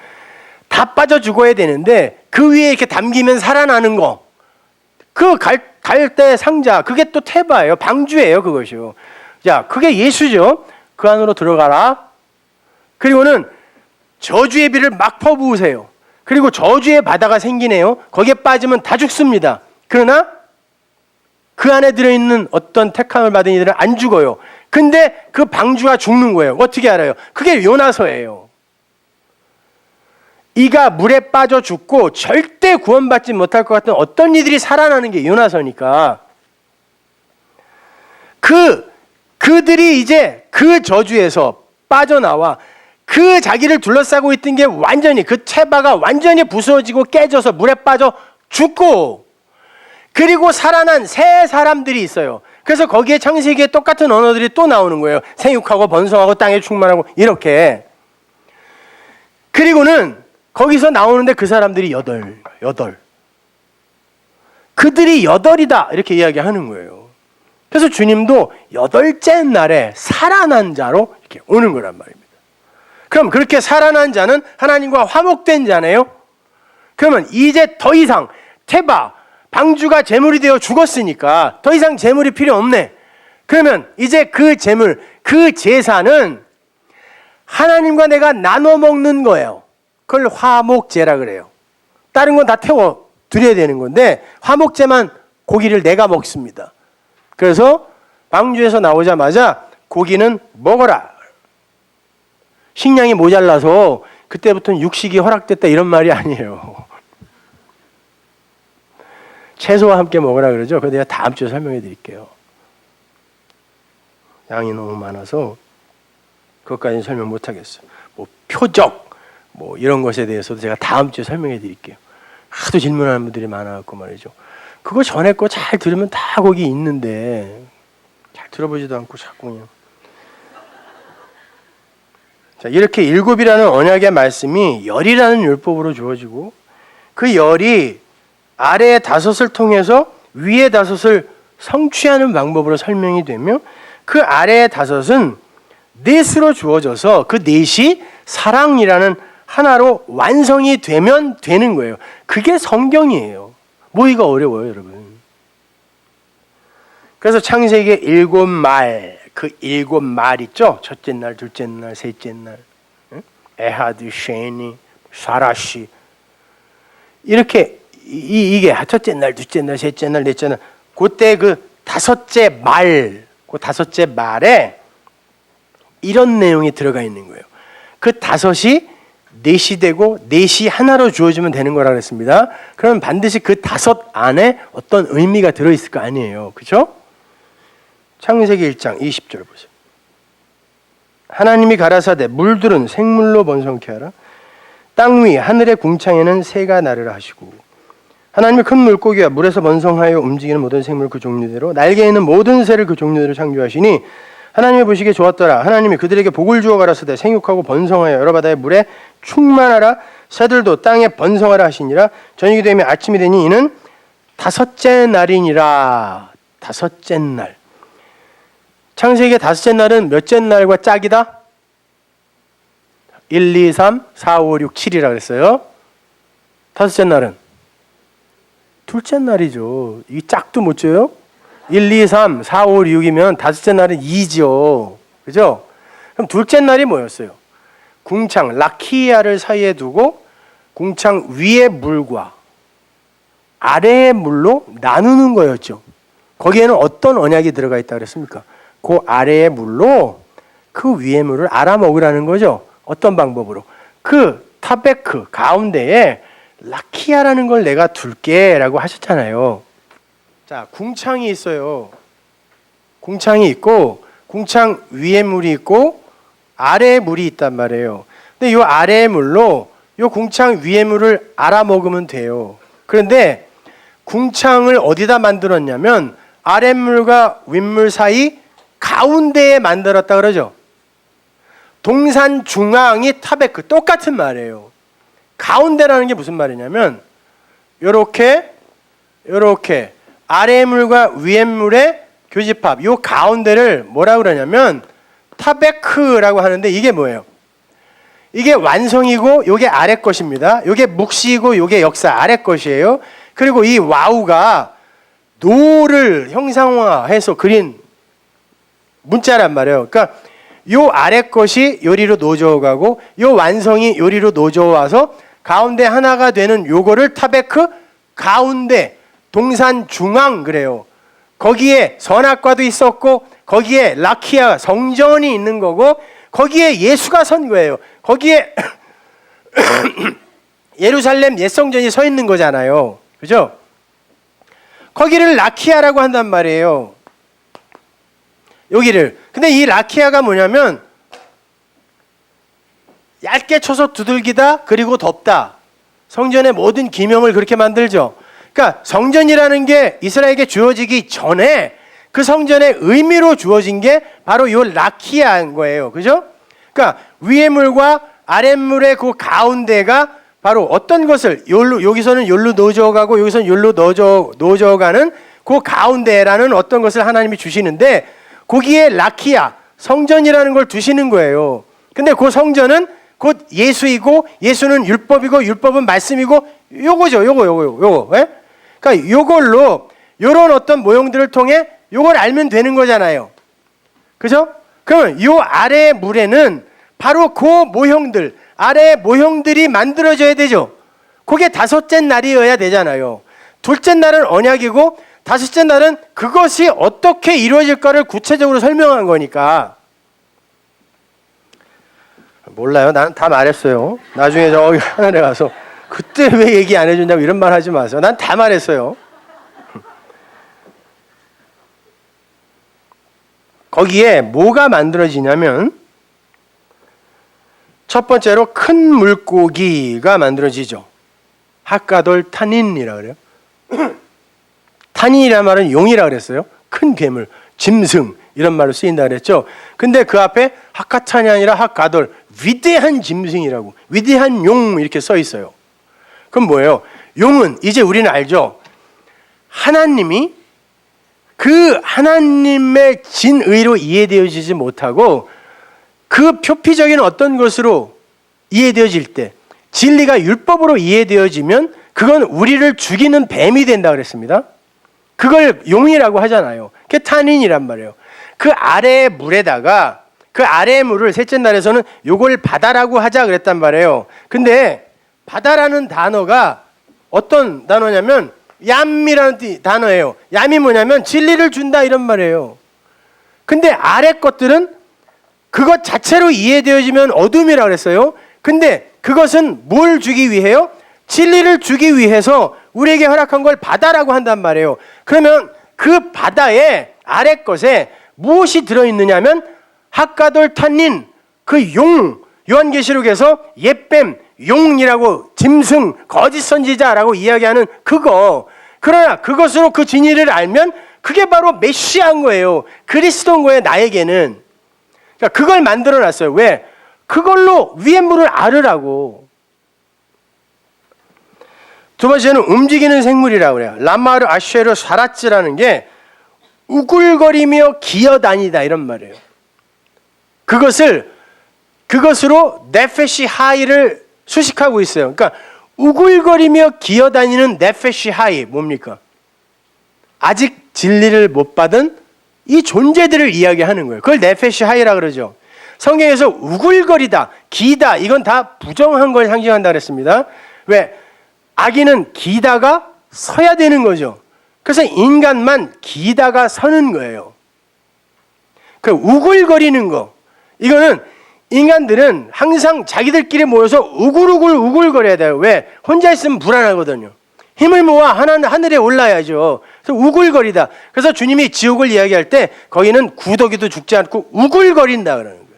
다 빠져 죽어야 되는데 그 위에 이렇게 담기면 살아나는 거, 그 갈대 상자, 그게 또 테바예요. 방주예요. 그것이요. 자, 그게 예수죠. 그 안으로 들어가라. 그리고는 저주의 비를 막 퍼부으세요. 그리고 저주의 바다가 생기네요. 거기에 빠지면 다 죽습니다. 그러나 그 안에 들어있는 어떤 택함을 받은 이들은 안 죽어요. 근데 그 방주가 죽는 거예요. 어떻게 알아요? 그게 요나서예요. 이가 물에 빠져 죽고 절대 구원받지 못할 것 같은 어떤 이들이 살아나는 게 요나서니까, 그들이 이제 그 저주에서 빠져나와 그 자기를 둘러싸고 있던 게 완전히, 그 테바가 완전히 부서지고 깨져서 물에 빠져 죽고, 그리고 살아난 새 사람들이 있어요. 그래서 거기에 창세기에 똑같은 언어들이 또 나오는 거예요. 생육하고 번성하고 땅에 충만하고 이렇게. 그리고는 거기서 나오는데 그 사람들이 여덟. 그들이 여덟이다 이렇게 이야기하는 거예요. 그래서 주님도 여덟째 날에 살아난 자로 이렇게 오는 거란 말입니다. 그럼 그렇게 살아난 자는 하나님과 화목된 자네요. 그러면 이제 더 이상 테바, 방주가 제물이 되어 죽었으니까 더 이상 제물이 필요 없네. 그러면 이제 그 제물, 그 제사는 하나님과 내가 나눠 먹는 거예요. 그걸 화목제라 그래요. 다른 건 다 태워 드려야 되는 건데 화목제만 고기를 내가 먹습니다. 그래서 방주에서 나오자마자 고기는 먹어라. 식량이 모자라서 그때부터는 육식이 허락됐다 이런 말이 아니에요. 채소와 함께 먹으라 그러죠. 그거 내가 다음 주에 설명해 드릴게요. 양이 너무 많아서 그것까지는 설명 못 하겠어요. 뭐 표적 뭐 이런 것에 대해서도 제가 다음 주에 설명해 드릴게요. 하도 질문하는 분들이 많아갖고 말이죠. 그거 전에 거 잘 들으면 다 거기 있는데 잘 들어보지도 않고 자꾸 그냥. 자, 이렇게 일곱이라는 언약의 말씀이 열이라는 율법으로 주어지고, 그 열이 아래의 다섯을 통해서 위의 다섯을 성취하는 방법으로 설명이 되며, 그 아래의 다섯은 넷으로 주어져서 그 넷이 사랑이라는 하나로 완성이 되면 되는 거예요. 그게 성경이에요. 뭐이가 어려워요, 여러분. 그래서 창세기의 일곱 말, 그 일곱 말 있죠? 첫째 날, 둘째 날, 셋째 날, 에하드, 쉐니, 사라시, 이렇게 이게 첫째 날, 둘째 날, 셋째 날, 넷째 날, 그때 그 다섯째 말, 그 다섯째 말에 이런 내용이 들어가 있는 거예요. 그 다섯이 넷이 되고 넷이 하나로 주어지면 되는 거라 그랬습니다. 그러면 반드시 그 다섯 안에 어떤 의미가 들어있을 거 아니에요. 그렇죠? 창세기 1장 20절 보세요. 하나님이 가라사대 물들은 생물로 번성케 하라. 땅 위 하늘의 궁창에는 새가 나르라 하시고, 하나님이 큰 물고기와 물에서 번성하여 움직이는 모든 생물 그 종류대로 날개 있는 모든 새를 그 종류대로 창조하시니 하나님이 보시기에 좋았더라. 하나님이 그들에게 복을 주어 가라사대 생육하고 번성하여 여러 바다의 물에 충만하라. 새들도 땅에 번성하라 하시니라. 저녁이 되면 아침이 되니 이는 다섯째 날이니라. 다섯째 날. 창세기의 다섯째 날은 몇째 날과 짝이다? 1, 2, 3, 4, 5, 6, 7이라 그랬어요. 다섯째 날은 둘째 날이죠. 이 짝도 못 줘요? 1, 2, 3, 4, 5, 6이면 다섯째 날은 2죠. 그죠? 그럼 둘째 날이 뭐였어요? 궁창, 라키아를 사이에 두고 궁창 위의 물과 아래의 물로 나누는 거였죠. 거기에는 어떤 언약이 들어가 있다 그랬습니까? 그 아래의 물로 그 위의 물을 알아먹으라는 거죠. 어떤 방법으로? 그 타베크 가운데에 라키아라는 걸 내가 둘게 라고 하셨잖아요. 자, 궁창이 있어요. 궁창이 있고 궁창 위에 물이 있고 아래에 물이 있단 말이에요. 근데 이 아래의 물로 이 궁창 위에 물을 알아먹으면 돼요. 그런데 궁창을 어디다 만들었냐면 아랫물과 윗물 사이 가운데에 만들었다 그러죠. 동산 중앙이 타베크, 똑같은 말이에요. 가운데라는 게 무슨 말이냐면 요렇게 아래의 물과 위의 물의 교집합, 요 가운데를 뭐라 그러냐면 타베크라고 하는데 이게 뭐예요? 이게 완성이고 요게 아래 것입니다. 요게 묵시이고 요게 역사 아래 것이에요. 그리고 이 와우가 노를 형상화해서 그린 문자란 말이에요. 그러니까 요 아래 것이 요리로 노져가고 요 완성이 요리로 노져와서 가운데 하나가 되는 요거를 타베크 가운데 동산 중앙 그래요. 거기에 선악과도 있었고 거기에 라키아 성전이 있는 거고 거기에 예수가 선 거예요. 거기에 예루살렘 옛성전이 서 있는 거잖아요. 그죠? 거기를 라키아라고 한단 말이에요. 여기를. 근데 이 라키아가 뭐냐면 얇게 쳐서 두들기다 그리고 덮다. 성전의 모든 기명을 그렇게 만들죠. 그러니까 성전이라는 게 이스라엘에게 주어지기 전에 그 성전의 의미로 주어진 게 바로 이 라키아인 거예요. 그죠? 그러니까 위의 물과 아랫물의 그 가운데가 바로 어떤 것을 여기서는 욜로 넣어가고 여기서는 욜로 넣어가는 그 가운데라는 어떤 것을 하나님이 주시는데 거기에 라키아 성전이라는 걸 두시는 거예요. 근데 그 성전은 곧 예수이고 예수는 율법이고 율법은 말씀이고 요거죠. 요거. 예? 그러니까 요걸로 요런 어떤 모형들을 통해 요걸 알면 되는 거잖아요. 그죠? 그러면 요 아래의 물에는 바로 그 모형들, 아래의 모형들이 만들어져야 되죠. 그게 다섯째 날이어야 되잖아요. 둘째 날은 언약이고 다섯째 날은 그것이 어떻게 이루어질까를 구체적으로 설명한 거니까. 몰라요. 나는 다 말했어요. 나중에 저기 하늘에 가서 그때 왜 얘기 안 해준다고 이런 말 하지 마세요. 난 다 말했어요. 거기에 뭐가 만들어지냐면 첫 번째로 큰 물고기가 만들어지죠. 하카돌 타닌이라 그래요. 타닌이라는 말은 용이라 그랬어요. 큰 괴물, 짐승 이런 말로 쓰인다 그랬죠. 근데 그 앞에 하카탄이 아니라 하카돌, 위대한 짐승이라고, 위대한 용 이렇게 써 있어요. 그럼 뭐예요? 용은 이제 우리는 알죠. 하나님이 그 하나님의 진의로 이해되어지지 못하고 그 표피적인 어떤 것으로 이해되어질 때 진리가 율법으로 이해되어지면 그건 우리를 죽이는 뱀이 된다 그랬습니다. 그걸 용이라고 하잖아요. 그게 탄인이란 말이에요. 그 아래의 물에다가 그 아래의 물을 셋째 날에서는 요걸 바다라고 하자 그랬단 말이에요. 근데 바다라는 단어가 어떤 단어냐면 얌이라는 단어예요. 얌이 뭐냐면 진리를 준다 이런 말이에요. 근데 아래 것들은 그것 자체로 이해되어지면 어둠이라고 그랬어요. 근데 그것은 뭘 주기 위해요? 진리를 주기 위해서 우리에게 허락한 걸 바다라고 한단 말이에요. 그러면 그 바다의 아래 것에 무엇이 들어있느냐면 하카돌 탄닌 그 용, 요한계시록에서 옛뱀, 용이라고 짐승, 거짓 선지자라고 이야기하는 그거. 그러나 그것으로 그 진리를 알면 그게 바로 메시아인 거예요. 그리스도인 거예요. 나에게는. 그러니까 그걸 만들어놨어요. 왜? 그걸로 위의 물을 알으라고. 두 번째는 움직이는 생물이라고 그래요. 라마르 아쉐르 사라츠라는 게 우글거리며 기어다니다 이런 말이에요. 그것을 그것으로 네페시 하이를 수식하고 있어요. 그러니까 우글거리며 기어다니는 네페시 하이, 뭡니까? 아직 진리를 못 받은 이 존재들을 이야기하는 거예요. 그걸 네페시 하이라 그러죠. 성경에서 우글거리다, 기다, 이건 다 부정한 걸 상징한다 그랬습니다. 왜? 아기는 기다가 서야 되는 거죠. 그래서 인간만 기다가 서는 거예요. 그 우글거리는 거, 이거는 인간들은 항상 자기들끼리 모여서 우글거려야 돼요. 왜? 혼자 있으면 불안하거든요. 힘을 모아 하늘에 올라야죠. 그래서 우글거리다. 그래서 주님이 지옥을 이야기할 때 거기는 구더기도 죽지 않고 우글거린다 그러는 거예요.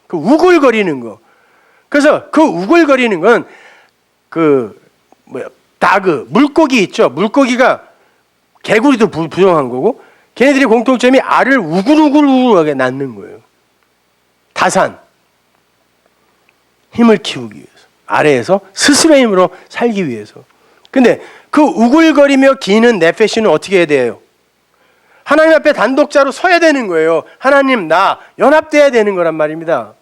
그 우글거리는 거. 그래서 그 우글거리는 건 다그 물고기 있죠. 물고기가 개구리도 부정한 거고, 걔네들이 공통점이 알을 우글우글하게 낳는 거예요. 다산. 힘을 키우기 위해서. 아래에서 스스로의 힘으로 살기 위해서. 근데 그 우글거리며 기는 네페시는 어떻게 해야 돼요? 하나님 앞에 단독자로 서야 되는 거예요. 하나님, 나 연합돼야 되는 거란 말입니다.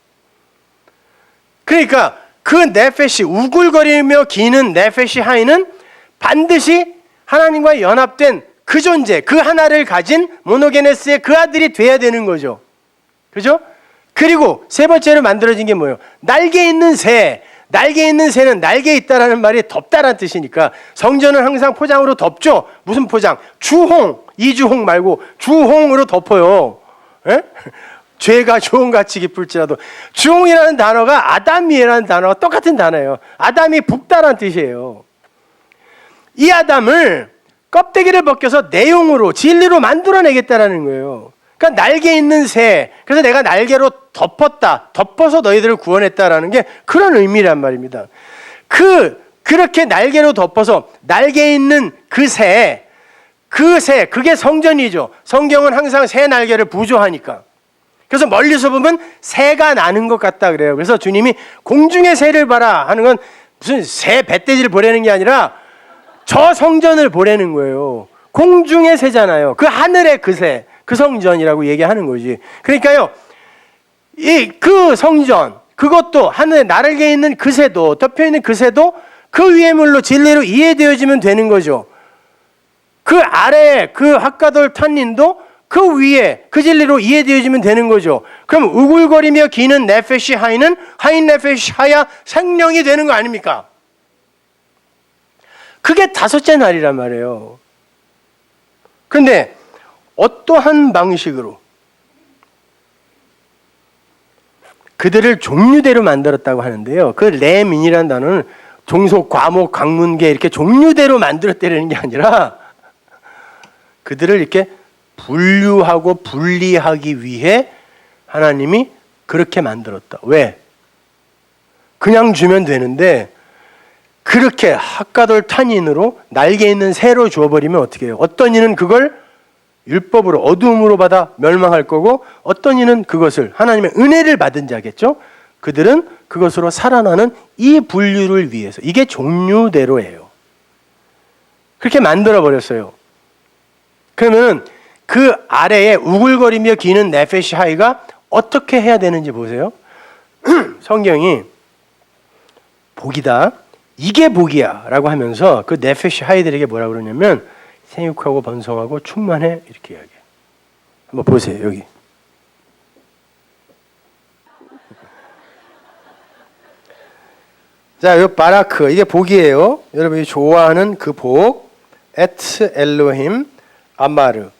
그러니까 그 네페시, 우글거리며 기는 네페시 하이는 반드시 하나님과 연합된 그 존재, 그 하나를 가진 모노게네스의 그 아들이 돼야 되는 거죠. 그죠? 그리고 세 번째로 만들어진 게 뭐예요? 날개 있는 새. 날개 있는 새는 날개 있다라는 말이 덥다라는 뜻이니까 성전은 항상 포장으로 덮죠. 무슨 포장? 주홍, 이주홍 말고 주홍으로 덮어요. 에? 죄가 주홍같이 기쁠지라도. 주홍이라는 단어가 아담이라는 단어가 똑같은 단어예요. 아담이 붓다라는 뜻이에요. 이 아담을 껍데기를 벗겨서 내용으로 진리로 만들어내겠다라는 거예요. 그러니까 날개 있는 새, 그래서 내가 날개로 덮어서 너희들을 구원했다라는 게 그런 의미란 말입니다. 그렇게 날개로 덮어서 날개 있는 그 새, 그게 성전이죠. 성경은 항상 새 날개를 부조하니까. 그래서 멀리서 보면 새가 나는 것 같다 그래요. 그래서 주님이 공중의 새를 봐라 하는 건 무슨 새 뱃돼지를 보내는 게 아니라 저 성전을 보내는 거예요. 공중의 새잖아요. 그 하늘의 그 새, 그 성전이라고 얘기하는 거지. 그러니까요, 그 성전, 그것도 하늘에 날개 있는 그 새도, 덮여 있는 그 새도 그 위의 물로 진리로 이해되어지면 되는 거죠. 그 아래에 그 핫가돌 탄닌도 그 위에 그 진리로 이해되어지면 되는 거죠. 그럼 우글거리며 기는 네페시 하이는 하인 네페시 하야 생명이 되는 거 아닙니까? 그게 다섯째 날이란 말이에요. 그런데 어떠한 방식으로 그들을 종류대로 만들었다고 하는데요. 그 레민이라는 단어는 종속, 과목, 강문계 이렇게 종류대로 만들었다는 게 아니라 그들을 이렇게 분류하고 분리하기 위해 하나님이 그렇게 만들었다. 왜? 그냥 주면 되는데 그렇게 핫가돌 탄인으로 날개 있는 새로 주어버리면 어떻게 해요? 어떤 이는 그걸 율법으로 어두움으로 받아 멸망할 거고 어떤 이는 그것을 하나님의 은혜를 받은 자겠죠. 그들은 그것으로 살아나는 이 분류를 위해서. 이게 종류대로예요. 그렇게 만들어버렸어요. 그러면 그 아래에 우글거리며 기는 네페시 하이가 어떻게 해야 되는지 보세요. 성경이 복이다, 이게 복이야 라고 하면서 그 네페시 하이들에게 뭐라고 그러냐면 생육하고 번성하고 충만해 이렇게 이야기해요. 한번 보세요. 여기 자, 이 바라크, 이게 복이에요. 여러분이 좋아하는 그 복, 에트 엘로힘 아마르.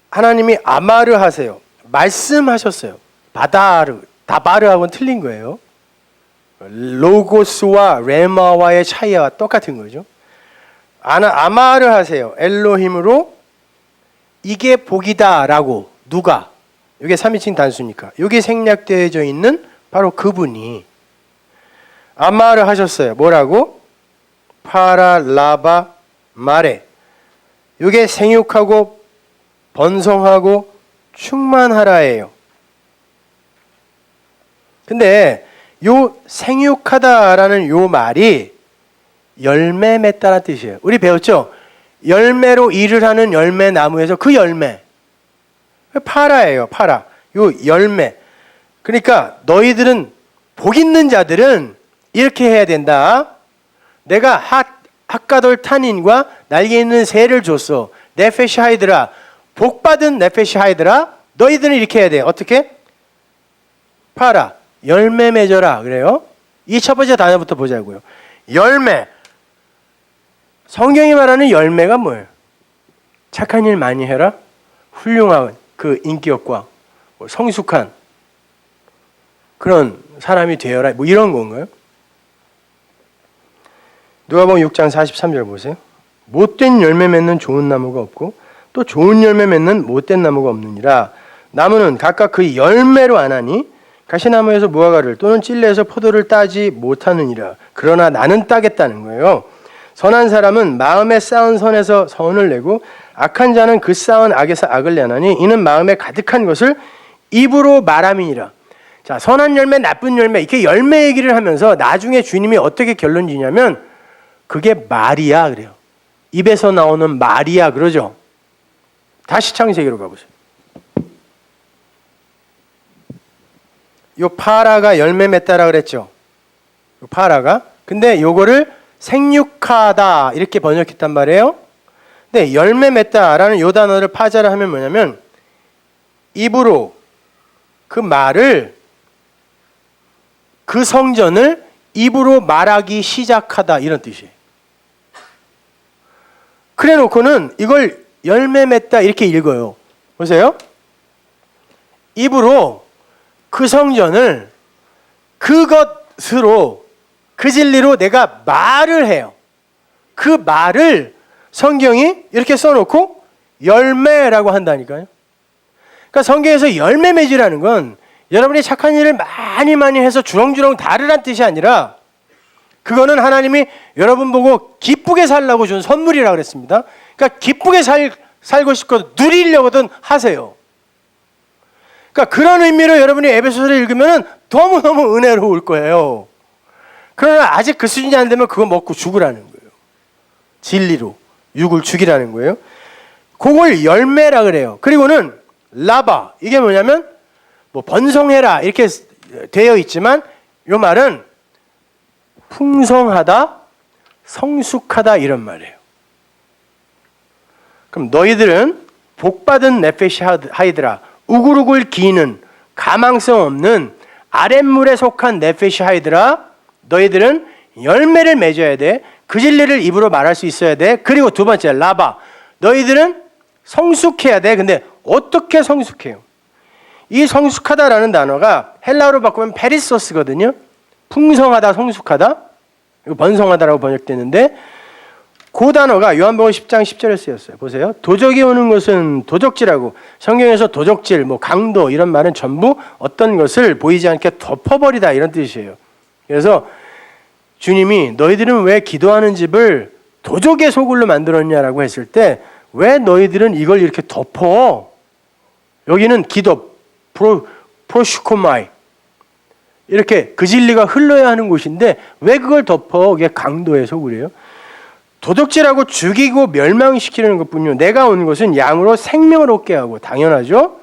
하나님이 아마르 하세요. 말씀하셨어요. 다바르하고는 틀린 거예요. 로고스와 레마와의 차이와 똑같은 거죠. 아마르 하세요. 엘로힘으로 이게 복이다라고. 누가? 이게 3인칭 단수니까. 이게 생략되어져 있는 바로 그분이 아마르 하셨어요. 뭐라고? 파라라바 마레. 이게 생육하고 번성하고 충만하라예요. 근데 요 생육하다라는 요 말이 열매 맺다라는 뜻이에요. 우리 배웠죠? 열매로 일을 하는 열매 나무에서 그 열매. 파라예요. 파라. 요 열매. 그러니까 너희들은 복 있는 자들은 이렇게 해야 된다. 내가 핫가돌 탄인과 날개 있는 새를 줬어. 네페시 하이드라. 복 받은 네페시 하이드라. 너희들은 이렇게 해야 돼. 어떻게? 팔아. 열매 맺어라. 그래요. 이 첫 번째 단어부터 보자고요. 열매. 성경이 말하는 열매가 뭐예요? 착한 일 많이 해라. 훌륭한 그 인격과 성숙한 그런 사람이 되어라. 뭐 이런 건가요? 누가복음 6장 43절 보세요. 못된 열매 맺는 좋은 나무가 없고 또 좋은 열매 맺는 못된 나무가 없느니라. 나무는 각각 그 열매로 아나니 가시나무에서 무화과를 또는 찔레에서 포도를 따지 못하느니라. 그러나 나는 따겠다는 거예요. 선한 사람은 마음에 쌓은 선에서 선을 내고 악한 자는 그 쌓은 악에서 악을 내나니 이는 마음에 가득한 것을 입으로 말함이니라. 자, 선한 열매, 나쁜 열매 이렇게 열매 얘기를 하면서 나중에 주님이 어떻게 결론 지냐면 그게 말이야 그래요. 입에서 나오는 말이야 그러죠. 다시 창세기로 가보세요. 요 파라가 열매 맺다라 그랬죠. 요 파라가. 근데 요거를 생육하다 이렇게 번역했단 말이에요. 근데 열매 맺다라는 요 단어를 파자를 하면 뭐냐면 입으로 그 말을 그 성전을 입으로 말하기 시작하다 이런 뜻이에요. 그래 놓고는 이걸 열매 맺다 이렇게 읽어요. 보세요. 입으로 그 성전을 그것으로 그 진리로 내가 말을 해요. 그 말을 성경이 이렇게 써놓고 열매라고 한다니까요. 그러니까 성경에서 열매 맺으라는 건 여러분이 착한 일을 많이 해서 주렁주렁 다르란 뜻이 아니라 그거는 하나님이 여러분 보고 기쁘게 살라고 준 선물이라고 그랬습니다. 그러니까 기쁘게 살고 싶거든 누리려거든 하세요. 그러니까 그런 의미로 여러분이 에베소서를 읽으면 너무너무 은혜로울 거예요. 그러나 아직 그 수준이 안 되면 그거 먹고 죽으라는 거예요. 진리로 육을 죽이라는 거예요. 그걸 열매라 그래요. 그리고는 라바 이게 뭐냐면 뭐 번성해라 이렇게 되어 있지만 이 말은 풍성하다, 성숙하다 이런 말이에요. 그럼 너희들은 복받은 네페시 하이드라 우글우글 기는 가망성 없는 아랫물에 속한 네페시 하이드라 너희들은 열매를 맺어야 돼. 그 진리를 입으로 말할 수 있어야 돼. 그리고 두 번째 라바 너희들은 성숙해야 돼. 근데 어떻게 성숙해요? 이 성숙하다라는 단어가 헬라어로 바꾸면 페리소스거든요. 풍성하다, 성숙하다, 번성하다라고 번역되는데 그 단어가 요한복음 10장 10절에 쓰였어요. 보세요. 도적이 오는 것은 도적질하고 성경에서 도적질, 뭐 강도 이런 말은 전부 어떤 것을 보이지 않게 덮어버리다 이런 뜻이에요. 그래서 주님이 너희들은 왜 기도하는 집을 도적의 소굴로 만들었냐라고 했을 때 왜 너희들은 이걸 이렇게 덮어? 여기는 기도, 프로슈코마이 이렇게 그 진리가 흘러야 하는 곳인데 왜 그걸 덮어? 그게 강도의 소굴이에요. 도둑질하고 죽이고 멸망시키는 것뿐이요 내가 온 것은 양으로 생명을 얻게 하고 당연하죠.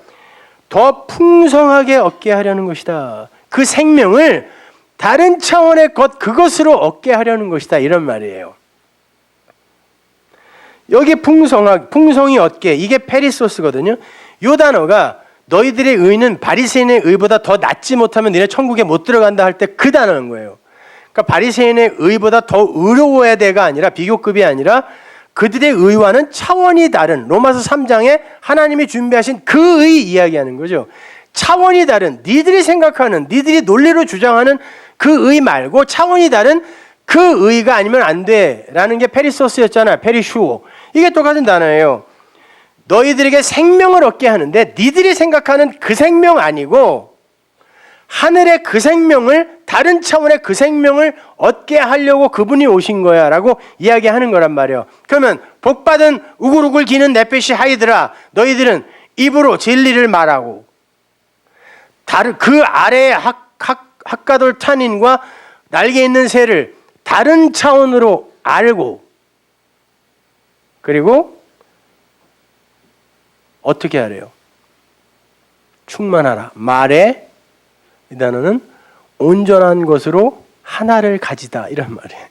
더 풍성하게 얻게 하려는 것이다. 그 생명을 다른 차원의 것 그것으로 얻게 하려는 것이다. 이런 말이에요. 여기 풍성이 얻게 이게 페리소스거든요. 이 단어가 너희들의 의는 바리새인의 의보다 더 낫지 못하면 너네 천국에 못 들어간다 할 때 그 단어인 거예요. 그러니까 바리새인의 의보다 더 의로워야 돼가 아니라 비교급이 아니라 그들의 의와는 차원이 다른 로마서 3장에 하나님이 준비하신 그 의 이야기하는 거죠. 차원이 다른 니들이 생각하는 니들이 논리로 주장하는 그 의 말고 차원이 다른 그 의가 아니면 안 돼라는 게 페리소스였잖아요. 페리슈오. 이게 똑같은 단어예요. 너희들에게 생명을 얻게 하는데 니들이 생각하는 그 생명 아니고 하늘의 그 생명을 다른 차원의 그 생명을 얻게 하려고 그분이 오신 거야 라고 이야기하는 거란 말이에요. 그러면 복받은 우글우글 기는 네페시 하이드라 너희들은 입으로 진리를 말하고 다른 그 아래의 핫가돌 탄인과 날개 있는 새를 다른 차원으로 알고 그리고 어떻게 하래요? 충만하라. 말에 이 단어는 온전한 것으로 하나를 가지다 이런 말이에요.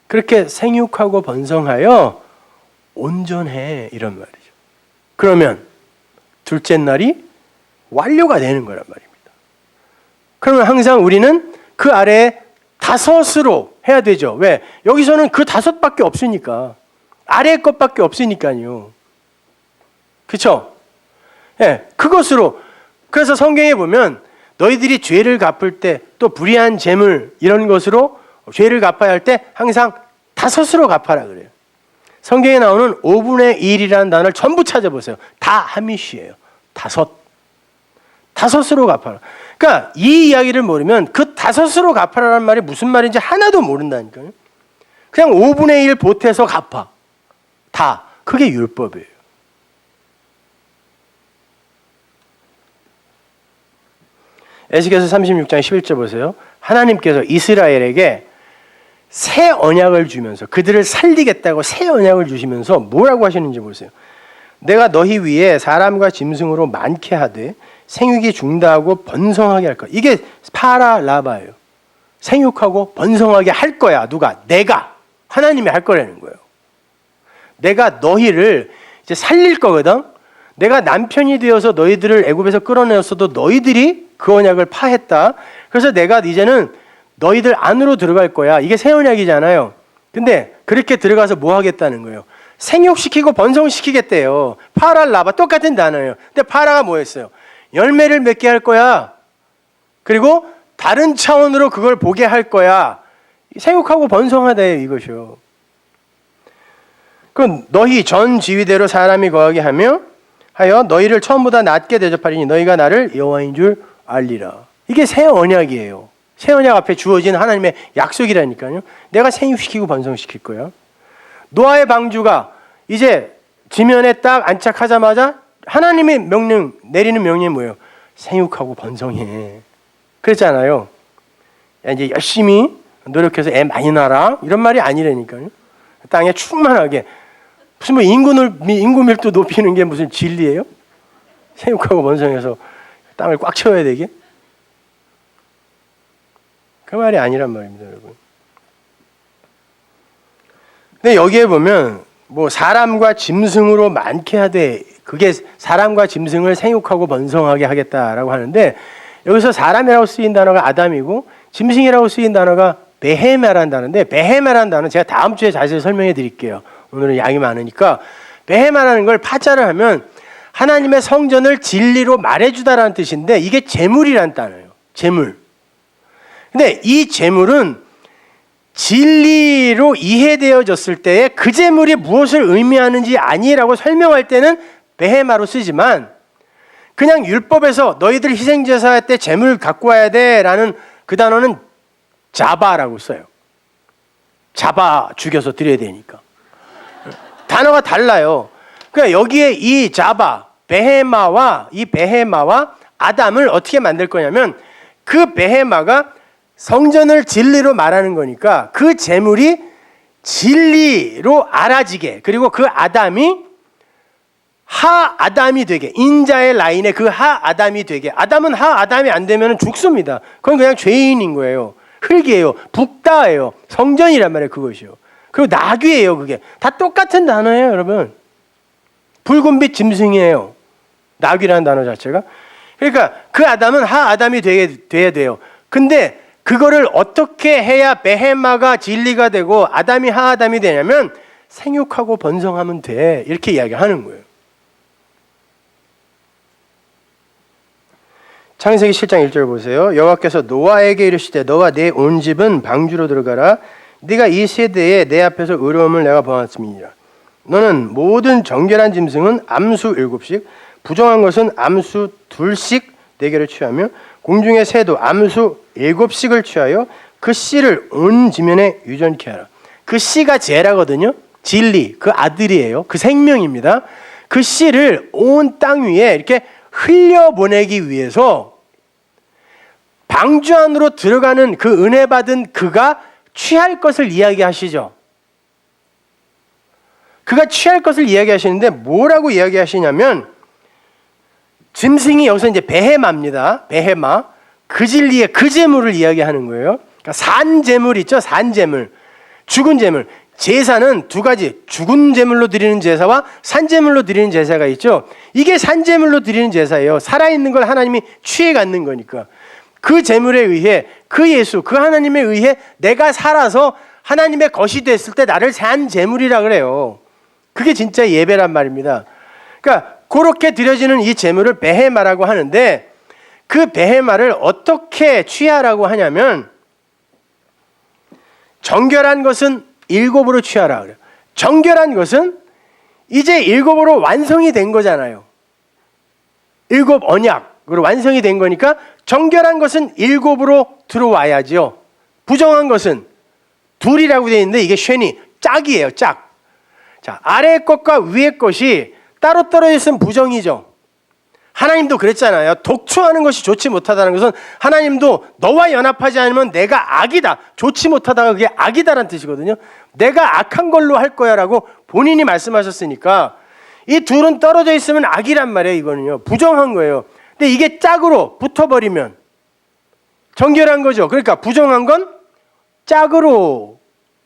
그렇게 생육하고 번성하여 온전해 이런 말이죠. 그러면 둘째 날이 완료가 되는 거란 말입니다. 그러면 항상 우리는 그 아래에 다섯으로 해야 되죠. 왜? 여기서는 그 다섯밖에 없으니까. 아래 것밖에 없으니까요. 그렇죠? 예, 그것으로. 그래서 성경에 보면 너희들이 죄를 갚을 때 또 불의한 재물 이런 것으로 죄를 갚아야 할 때 항상 다섯으로 갚아라 그래요. 성경에 나오는 5분의 1이라는 단어를 전부 찾아보세요. 다 하미시예요. 다섯으로 갚아라. 그러니까 이 이야기를 모르면 그 다섯으로 갚아라는 말이 무슨 말인지 하나도 모른다니까요. 그냥 5분의 1 보태서 갚아. 다. 그게 율법이에요. 에스겔서 36장 11절 보세요. 하나님께서 이스라엘에게 새 언약을 주면서 그들을 살리겠다고 새 언약을 주시면서 뭐라고 하시는지 보세요. 내가 너희 위에 사람과 짐승으로 많게 하되 생육이 중다하고 번성하게 할 거야. 이게 파라라바예요. 생육하고 번성하게 할 거야. 누가? 내가. 하나님이 할 거라는 거예요. 내가 너희를 이제 살릴 거거든. 내가 남편이 되어서 너희들을 애굽에서 끌어내었어도 너희들이 그 언약을 파했다. 그래서 내가 이제는 너희들 안으로 들어갈 거야. 이게 새 언약이잖아요. 근데 그렇게 들어가서 뭐 하겠다는 거예요? 생육시키고 번성시키겠대요. 파랄라바 똑같은 단어예요. 근데 파라가 뭐였어요? 열매를 맺게 할 거야. 그리고 다른 차원으로 그걸 보게 할 거야. 생육하고 번성하다예요, 이것이요. 그럼 너희 전 지위대로 사람이 거하게 하여 너희를 처음보다 낮게 대접하리니 너희가 나를 여호와인 줄 알리라. 이게 새 언약이에요. 새 언약 앞에 주어진 하나님의 약속이라니까요. 내가 생육시키고 번성시킬 거야. 노아의 방주가 이제 지면에 딱 안착하자마자 하나님의 내리는 명령이 뭐예요? 생육하고 번성해. 그랬잖아요. 이제 열심히 노력해서 애 많이 낳아라. 이런 말이 아니라니까요. 땅에 충만하게. 무슨 뭐 인구 밀도 높이는 게 무슨 진리예요? 생육하고 번성해서 땅을 꽉 채워야 되게? 그 말이 아니란 말입니다, 여러분. 근데 여기에 보면 뭐 사람과 짐승으로 많게 하되 그게 사람과 짐승을 생육하고 번성하게 하겠다라고 하는데 여기서 사람이라고 쓰인 단어가 아담이고 짐승이라고 쓰인 단어가 베헤마라는 단어인데 베헤마라는 단어는 제가 다음 주에 자세히 설명해 드릴게요. 오늘은 양이 많으니까 베헤마라는 걸 파자를 하면 하나님의 성전을 진리로 말해주다라는 뜻인데 이게 재물이라는 단어예요. 재물. 근데 이 재물은 진리로 이해되어졌을 때에 그 재물이 무엇을 의미하는지 아니라고 설명할 때는 베헤마로 쓰지만 그냥 율법에서 너희들 희생제사 때 재물 갖고 와야 돼라는 그 단어는 자바라고 써요. 잡아 죽여서 드려야 되니까. 단어가 달라요. 그러니까 여기에 이 자바, 베헤마와 아담을 어떻게 만들 거냐면 그 베헤마가 성전을 진리로 말하는 거니까 그 재물이 진리로 알아지게 그리고 그 아담이 하아담이 되게 인자의 라인에 그 하아담이 되게 아담은 하아담이 안 되면 죽습니다. 그건 그냥 죄인인 거예요. 흙이에요. 북다예요. 성전이란 말이에요. 그것이요. 그리고 나귀예요. 그게 다 똑같은 단어예요. 여러분. 붉은빛 짐승이에요. 나귀라는 단어 자체가. 그러니까 그 아담은 하아담이 돼야 돼요. 근데 그거를 어떻게 해야 베헤마가 진리가 되고 아담이 하아담이 되냐면 생육하고 번성하면 돼. 이렇게 이야기하는 거예요. 창세기 7장 1절 보세요. 여호와께서 노아에게 이르시되 너와 내 온 집은 방주로 들어가라. 네가 이 세대에 내 앞에서 의로움을 내가 보았음이니라. 너는 모든 정결한 짐승은 암수 7씩 부정한 것은 암수 2씩 네개를 취하며 공중의 새도 암수 7씩을 취하여 그 씨를 온 지면에 유전케 하라. 그 씨가 제라거든요. 진리, 그 아들이에요. 그 생명입니다. 그 씨를 온 땅 위에 이렇게 흘려보내기 위해서 방주 안으로 들어가는 그 은혜 받은 그가 취할 것을 이야기하시죠. 그가 취할 것을 이야기하시는데 뭐라고 이야기하시냐면 짐승이 여기서 이제 베헤마입니다. 베헤마. 그 진리의 그 제물을 이야기하는 거예요. 그러니까 산 제물 있죠? 산 제물. 죽은 제물. 제사는 두 가지, 죽은 제물로 드리는 제사와 산 제물로 드리는 제사가 있죠. 이게 산 제물로 드리는 제사예요. 살아있는 걸 하나님이 취해 갖는 거니까. 그 제물에 의해, 그 예수, 그 하나님에 의해 내가 살아서 하나님의 것이 됐을 때 나를 산 제물이라 그래요. 그게 진짜 예배란 말입니다. 그러니까 그렇게 드려지는 이 제물을 베헤마라고 하는데, 그 베헤마를 어떻게 취하라고 하냐면, 정결한 것은 일곱으로 취하라 그래요. 정결한 것은 이제 일곱으로 완성이 된 거잖아요. 일곱 언약으로 완성이 된 거니까 정결한 것은 일곱으로 들어와야죠. 부정한 것은 둘이라고 되어 있는데 이게 쉐니, 짝이에요. 짝. 자, 아래 것과 위의 것이 따로 떨어져 있으면 부정이죠. 하나님도 그랬잖아요. 독초하는 것이 좋지 못하다는 것은 하나님도 너와 연합하지 않으면 내가 악이다. 좋지 못하다가 그게 악이다라는 뜻이거든요. 내가 악한 걸로 할 거야 라고 본인이 말씀하셨으니까 이 둘은 떨어져 있으면 악이란 말이에요. 이거는요. 부정한 거예요. 근데 이게 짝으로 붙어버리면 정결한 거죠. 그러니까 부정한 건 짝으로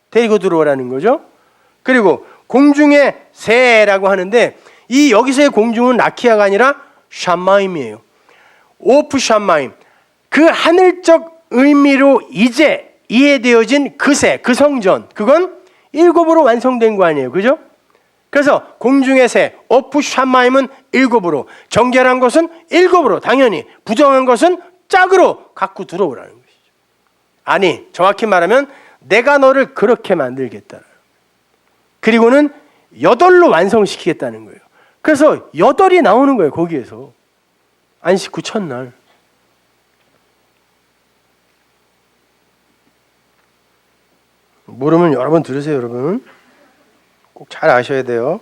데리고 들어오라는 거죠. 그리고 공중의 새라고 하는데 이 여기서의 공중은 라키아가 아니라 샴마임이에요. 오프 샴마임. 그 하늘적 의미로 이제 이해되어진 그 새, 그 성전, 그건 일곱으로 완성된 거 아니에요. 그죠? 그래서 공중의 새, 오프 샴마임은 일곱으로, 정결한 것은 일곱으로, 당연히 부정한 것은 짝으로 갖고 들어오라는 것이죠. 아니, 정확히 말하면 내가 너를 그렇게 만들겠다. 그리고는 8로 완성시키겠다는 거예요. 그래서 8이 나오는 거예요. 거기에서 안식 후 첫날. 모르면 여러분 들으세요. 여러분 꼭 잘 아셔야 돼요.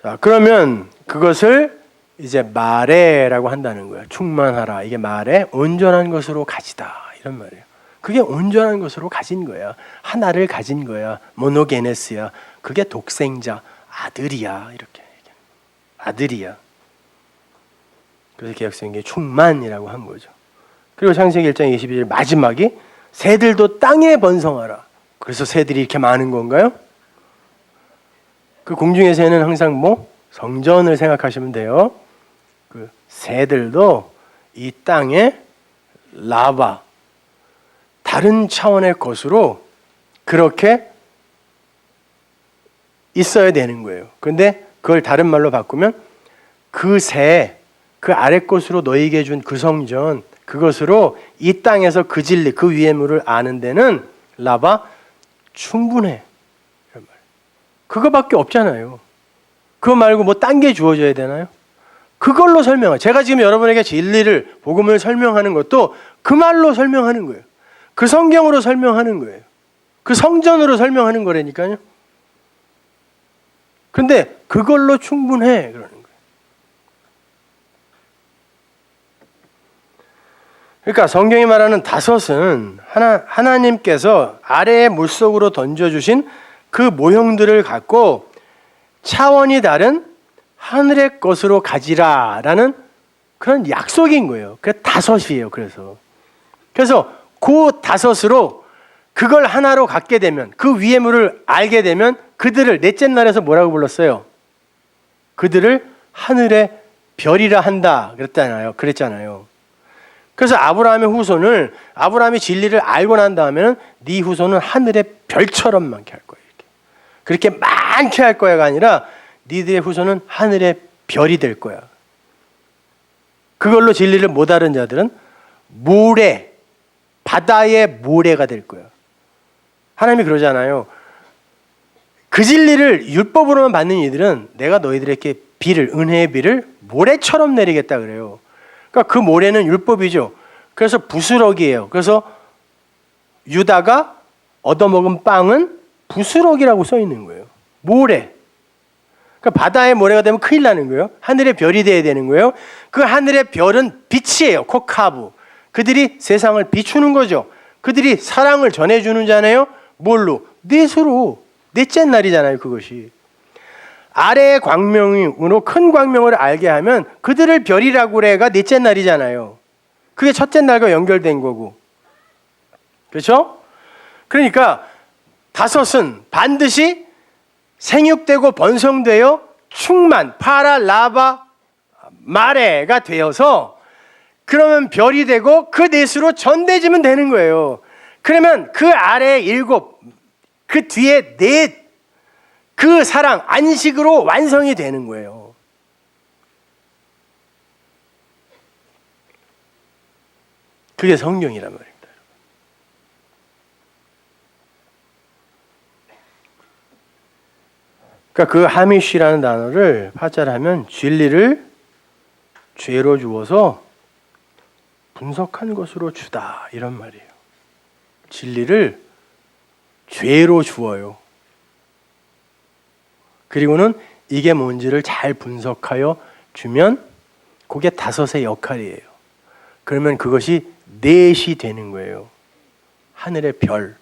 자, 그러면 그것을 이제 마레라고 한다는 거예요. 충만하라. 이게 마레, 온전한 것으로 가지다 이런 말이에요. 그게 온전한 것으로 가진 거야. 하나를 가진 거야. 모노게네스야. 그게 독생자, 아들이야. 이렇게 아들이야. 그래서 개혁성경에 충만이라고 한 거죠. 그리고 창세기 1장 22절 마지막이 새들도 땅에 번성하라. 그래서 새들이 이렇게 많은 건가요? 그 공중의 새는 항상 뭐 성전을 생각하시면 돼요. 그 새들도 이 땅에 라바, 다른 차원의 것으로 그렇게 있어야 되는 거예요. 그런데 그걸 다른 말로 바꾸면 그 새, 그 아래 것으로 너희에게 준 그 성전, 그것으로 이 땅에서 그 진리, 그 위의 물을 아는 데는 라바 충분해. 그거밖에 없잖아요. 그거 말고 뭐 딴 게 주어져야 되나요? 그걸로 설명해. 제가 지금 여러분에게 진리를, 복음을 설명하는 것도 그 말로 설명하는 거예요. 그 성경으로 설명하는 거예요. 그 성전으로 설명하는 거라니까요. 근데 그걸로 충분해 그러는 거예요. 그러니까 성경이 말하는 다섯은 하나님께서 아래의 물속으로 던져주신 그 모형들을 갖고 차원이 다른 하늘의 것으로 가지라라는 그런 약속인 거예요. 그 다섯이에요. 그래서 그 다섯으로 그걸 하나로 갖게 되면, 그 위의 물을 알게 되면 그들을 넷째 날에서 뭐라고 불렀어요? 그들을 하늘의 별이라 한다 그랬잖아요. 그래서 아브라함의 후손을, 아브라함이 진리를 알고 난 다음에는 네 후손은 하늘의 별처럼 많게 할 거예요. 이렇게. 그렇게 많게 할 거야가 아니라 니들의 후손은 하늘의 별이 될 거야. 그걸로 진리를 못 알은 자들은 모래, 바다의 모래가 될 거야. 하나님이 그러잖아요. 그 진리를 율법으로만 받는 이들은 내가 너희들에게 비를, 은혜의 비를 모래처럼 내리겠다 그래요. 그러니까 그 모래는 율법이죠. 그래서 부스럭이에요. 그래서 유다가 얻어먹은 빵은 부스럭이라고 써 있는 거예요. 모래. 그러니까 바다의 모래가 되면 큰일 나는 거예요. 하늘의 별이 돼야 되는 거예요. 그 하늘의 별은 빛이에요. 코카부. 그들이 세상을 비추는 거죠. 그들이 사랑을 전해주는 자네요. 뭘로? 넷으로. 넷째 날이잖아요. 그것이. 아래의 광명으로 큰 광명을 알게 하면 그들을 별이라고 그래가 넷째 날이잖아요. 그게 첫째 날과 연결된 거고. 그렇죠? 그러니까 다섯은 반드시 생육되고 번성되어 충만, 파라, 라바, 마레가 되어서 그러면 별이 되고 그 넷으로 전대지면 되는 거예요. 그러면 그 아래에 일곱, 그 뒤에 넷, 그 사랑, 안식으로 완성이 되는 거예요. 그게 성경이란 말입니다. 그러니까 그 하미쉬라는 단어를 파자하면 진리를 죄로 주어서 분석한 것으로 주다 이런 말이에요. 진리를 죄로 주어요. 그리고는 이게 뭔지를 잘 분석하여 주면 그게 다섯의 역할이에요. 그러면 그것이 넷이 되는 거예요. 하늘의 별.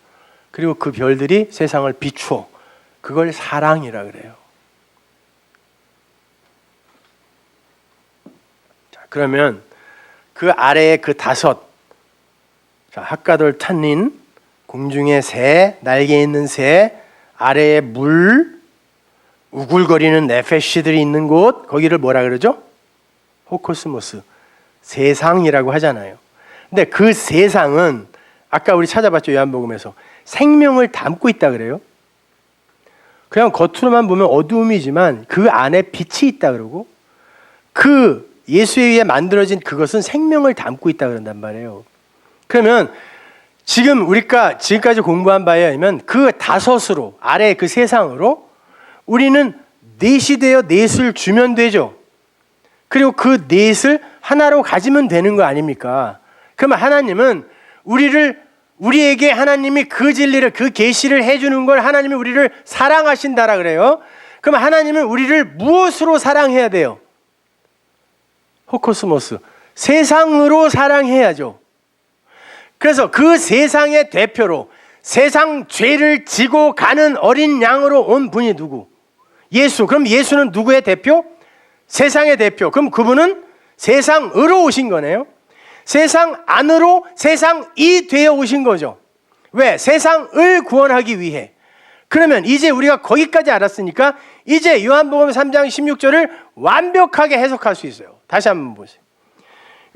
그리고 그 별들이 세상을 비추어. 그걸 사랑이라 그래요. 자, 그러면 그 아래에 그 다섯, 자, 핫가돌 탄닌, 공중의 새, 날개 있는 새, 아래에 물, 우글거리는 네페시들이 있는 곳, 거기를 뭐라 그러죠? 호코스모스, 세상이라고 하잖아요. 근데 그 세상은 아까 우리 찾아봤죠, 요한복음에서 생명을 담고 있다 그래요. 그냥 겉으로만 보면 어두움이지만 그 안에 빛이 있다 그러고, 그 예수에 의해 만들어진 그것은 생명을 담고 있다 그런단 말이에요. 그러면 지금 우리가 지금까지 공부한 바에 의하면 그 다섯으로, 아래 그 세상으로 우리는 넷이 되어 넷을 주면 되죠. 그리고 그 넷을 하나로 가지면 되는 거 아닙니까? 그러면 하나님은 우리에게 하나님이 그 진리를, 그 계시를 해주는 걸 하나님이 우리를 사랑하신다라 그래요. 그럼 하나님은 우리를 무엇으로 사랑해야 돼요? 호코스모스, 세상으로 사랑해야죠. 그래서 그 세상의 대표로 세상 죄를 지고 가는 어린 양으로 온 분이 누구? 예수. 그럼 예수는 누구의 대표? 세상의 대표. 그럼 그분은 세상으로 오신 거네요. 세상 안으로 세상이 되어 오신 거죠. 왜? 세상을 구원하기 위해. 그러면 이제 우리가 거기까지 알았으니까 이제 요한복음 3장 16절을 완벽하게 해석할 수 있어요. 다시 한번 보세요.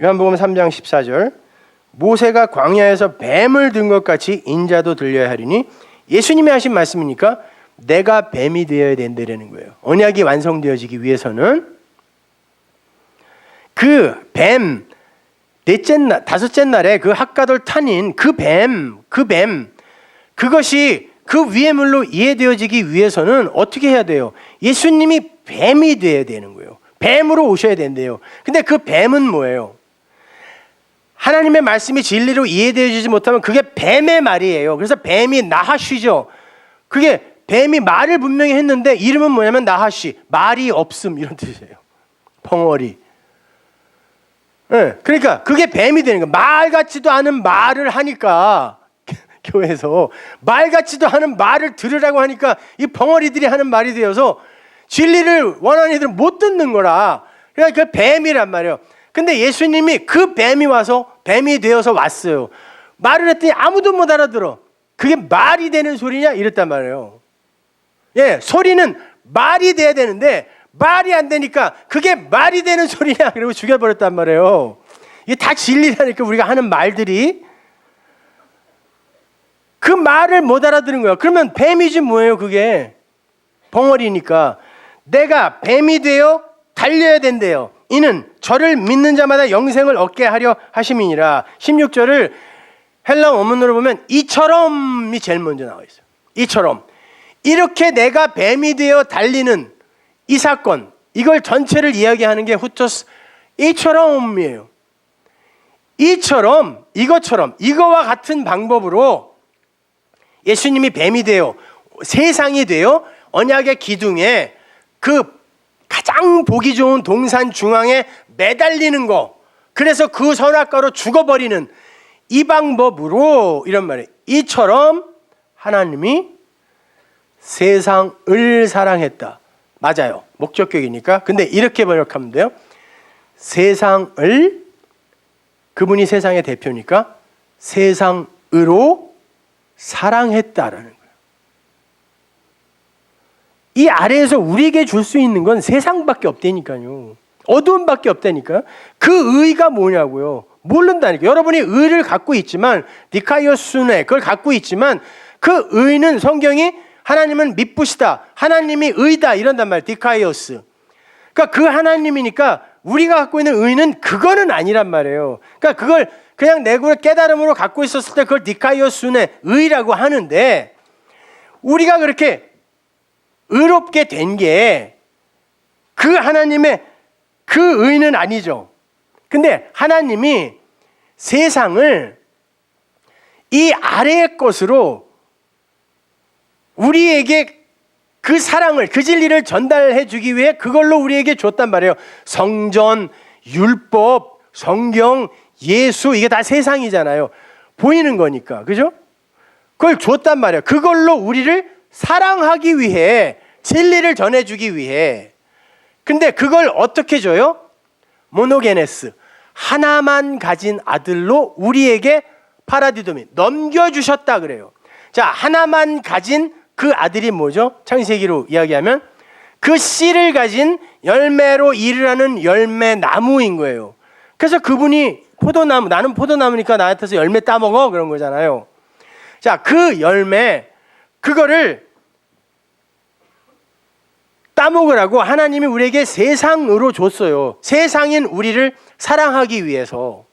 요한복음 3장 14절. 모세가 광야에서 뱀을 든 것 같이 인자도 들려야 하리니, 예수님이 하신 말씀이니까 내가 뱀이 되어야 된다는 거예요. 언약이 완성되어지기 위해서는 그 뱀, 다섯째 날에 그 핫가돌 탄인 그 뱀, 그것이 그 위의 물로 이해되어지기 위해서는 어떻게 해야 돼요? 예수님이 뱀이 되어야 되는 거예요. 뱀으로 오셔야 된대요. 근데 그 뱀은 뭐예요? 하나님의 말씀이 진리로 이해되어지지 못하면 그게 뱀의 말이에요. 그래서 뱀이 나하쉬죠. 그게 뱀이 말을 분명히 했는데 이름은 뭐냐면 나하쉬, 말이 없음 이런 뜻이에요. 벙어리. 네, 그러니까 그게 뱀이 되는 거예요. 말 같지도 않은 말을 하니까 교회에서 말 같지도 않은 말을 들으라고 하니까 이 벙어리들이 하는 말이 되어서 진리를 원하는 이들은 못 듣는 거라. 그러니까 그 뱀이란 말이에요. 근데 예수님이 그 뱀이 와서 뱀이 되어서 왔어요. 말을 했더니 아무도 못 알아들어. 그게 말이 되는 소리냐? 이랬단 말이에요. 예, 소리는 말이 돼야 되는데 말이 안 되니까 그게 말이 되는 소리냐? 그리고 죽여버렸단 말이에요. 이게 다 진리라니까 우리가 하는 말들이. 그 말을 못 알아들은 거예요. 그러면 뱀이지 뭐예요 그게. 벙어리니까. 내가 뱀이 되어 달려야 된대요. 이는 저를 믿는 자마다 영생을 얻게 하려 하심이니라. 16절을 헬라 원문으로 보면 이처럼이 제일 먼저 나와 있어요. 이처럼. 이렇게 내가 뱀이 되어 달리는 이 사건, 이걸 전체를 이야기하는 게 후토스 이처럼이에요. 이처럼, 이것처럼, 이거와 같은 방법으로 예수님이 뱀이 되어 세상이 되어 언약의 기둥에 그 가장 보기 좋은 동산 중앙에 매달리는 거, 그래서 그 선악과로 죽어버리는 이 방법으로, 이런 말이에요. 이처럼 하나님이 세상을 사랑했다. 맞아요. 목적격이니까. 근데 이렇게 번역하면 돼요. 세상을, 그분이 세상의 대표니까 세상으로 사랑했다라는 거예요. 이 아래에서 우리에게 줄 수 있는 건 세상밖에 없다니까요. 어두움밖에 없다니까요. 그 의가 뭐냐고요. 모른다니까. 여러분이 의를 갖고 있지만, 디카이오스네, 그걸 갖고 있지만, 그 의는 성경이 하나님은 미쁘시다, 하나님이 의다 이런단 말이에요. 디카이오스. 그러니까 그 하나님이니까 우리가 갖고 있는 의는 그거는 아니란 말이에요. 그러니까 그걸 그냥 내구의 깨달음으로 갖고 있었을 때 그걸 디카이오스네, 의라고 하는데, 우리가 그렇게 의롭게 된 게 그 하나님의 그 의는 아니죠. 근데 하나님이 세상을 이 아래의 것으로 우리에게 그 사랑을, 그 진리를 전달해 주기 위해 그걸로 우리에게 줬단 말이에요. 성전, 율법, 성경, 예수, 이게 다 세상이잖아요. 보이는 거니까. 그죠? 그걸 줬단 말이에요. 그걸로 우리를 사랑하기 위해, 진리를 전해주기 위해. 근데 그걸 어떻게 줘요? 모노게네스, 하나만 가진 아들로 우리에게 파라디도미, 넘겨주셨다 그래요. 자, 하나만 가진 그 아들이 뭐죠? 창세기로 이야기하면 그 씨를 가진 열매로 이르라는 열매 나무인 거예요. 그래서 그분이 포도나무, 나는 포도나무니까 나한테서 열매 따먹어, 그런 거잖아요. 자, 그 열매, 그거를 따먹으라고 하나님이 우리에게 세상으로 줬어요. 세상인 우리를 사랑하기 위해서.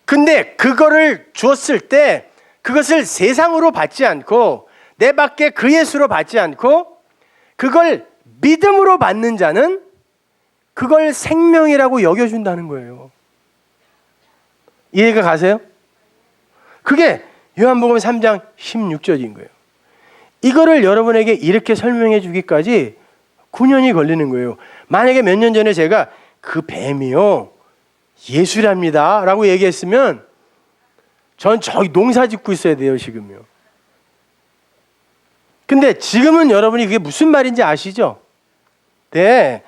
근데 그거를 주었을 때 그것을 세상으로 받지 않고, 내 밖에 그 예수로 받지 않고, 그걸 믿음으로 받는 자는 그걸 생명이라고 여겨준다는 거예요. 이해가 가세요? 그게 요한복음 3장 16절인 거예요. 이거를 여러분에게 이렇게 설명해 주기까지 9년이 걸리는 거예요. 만약에 몇 년 전에 제가 그 뱀이요, 예수랍니다 라고 얘기했으면 전 저기 농사 짓고 있어야 돼요, 지금요. 근데 지금은 여러분이 그게 무슨 말인지 아시죠? 네.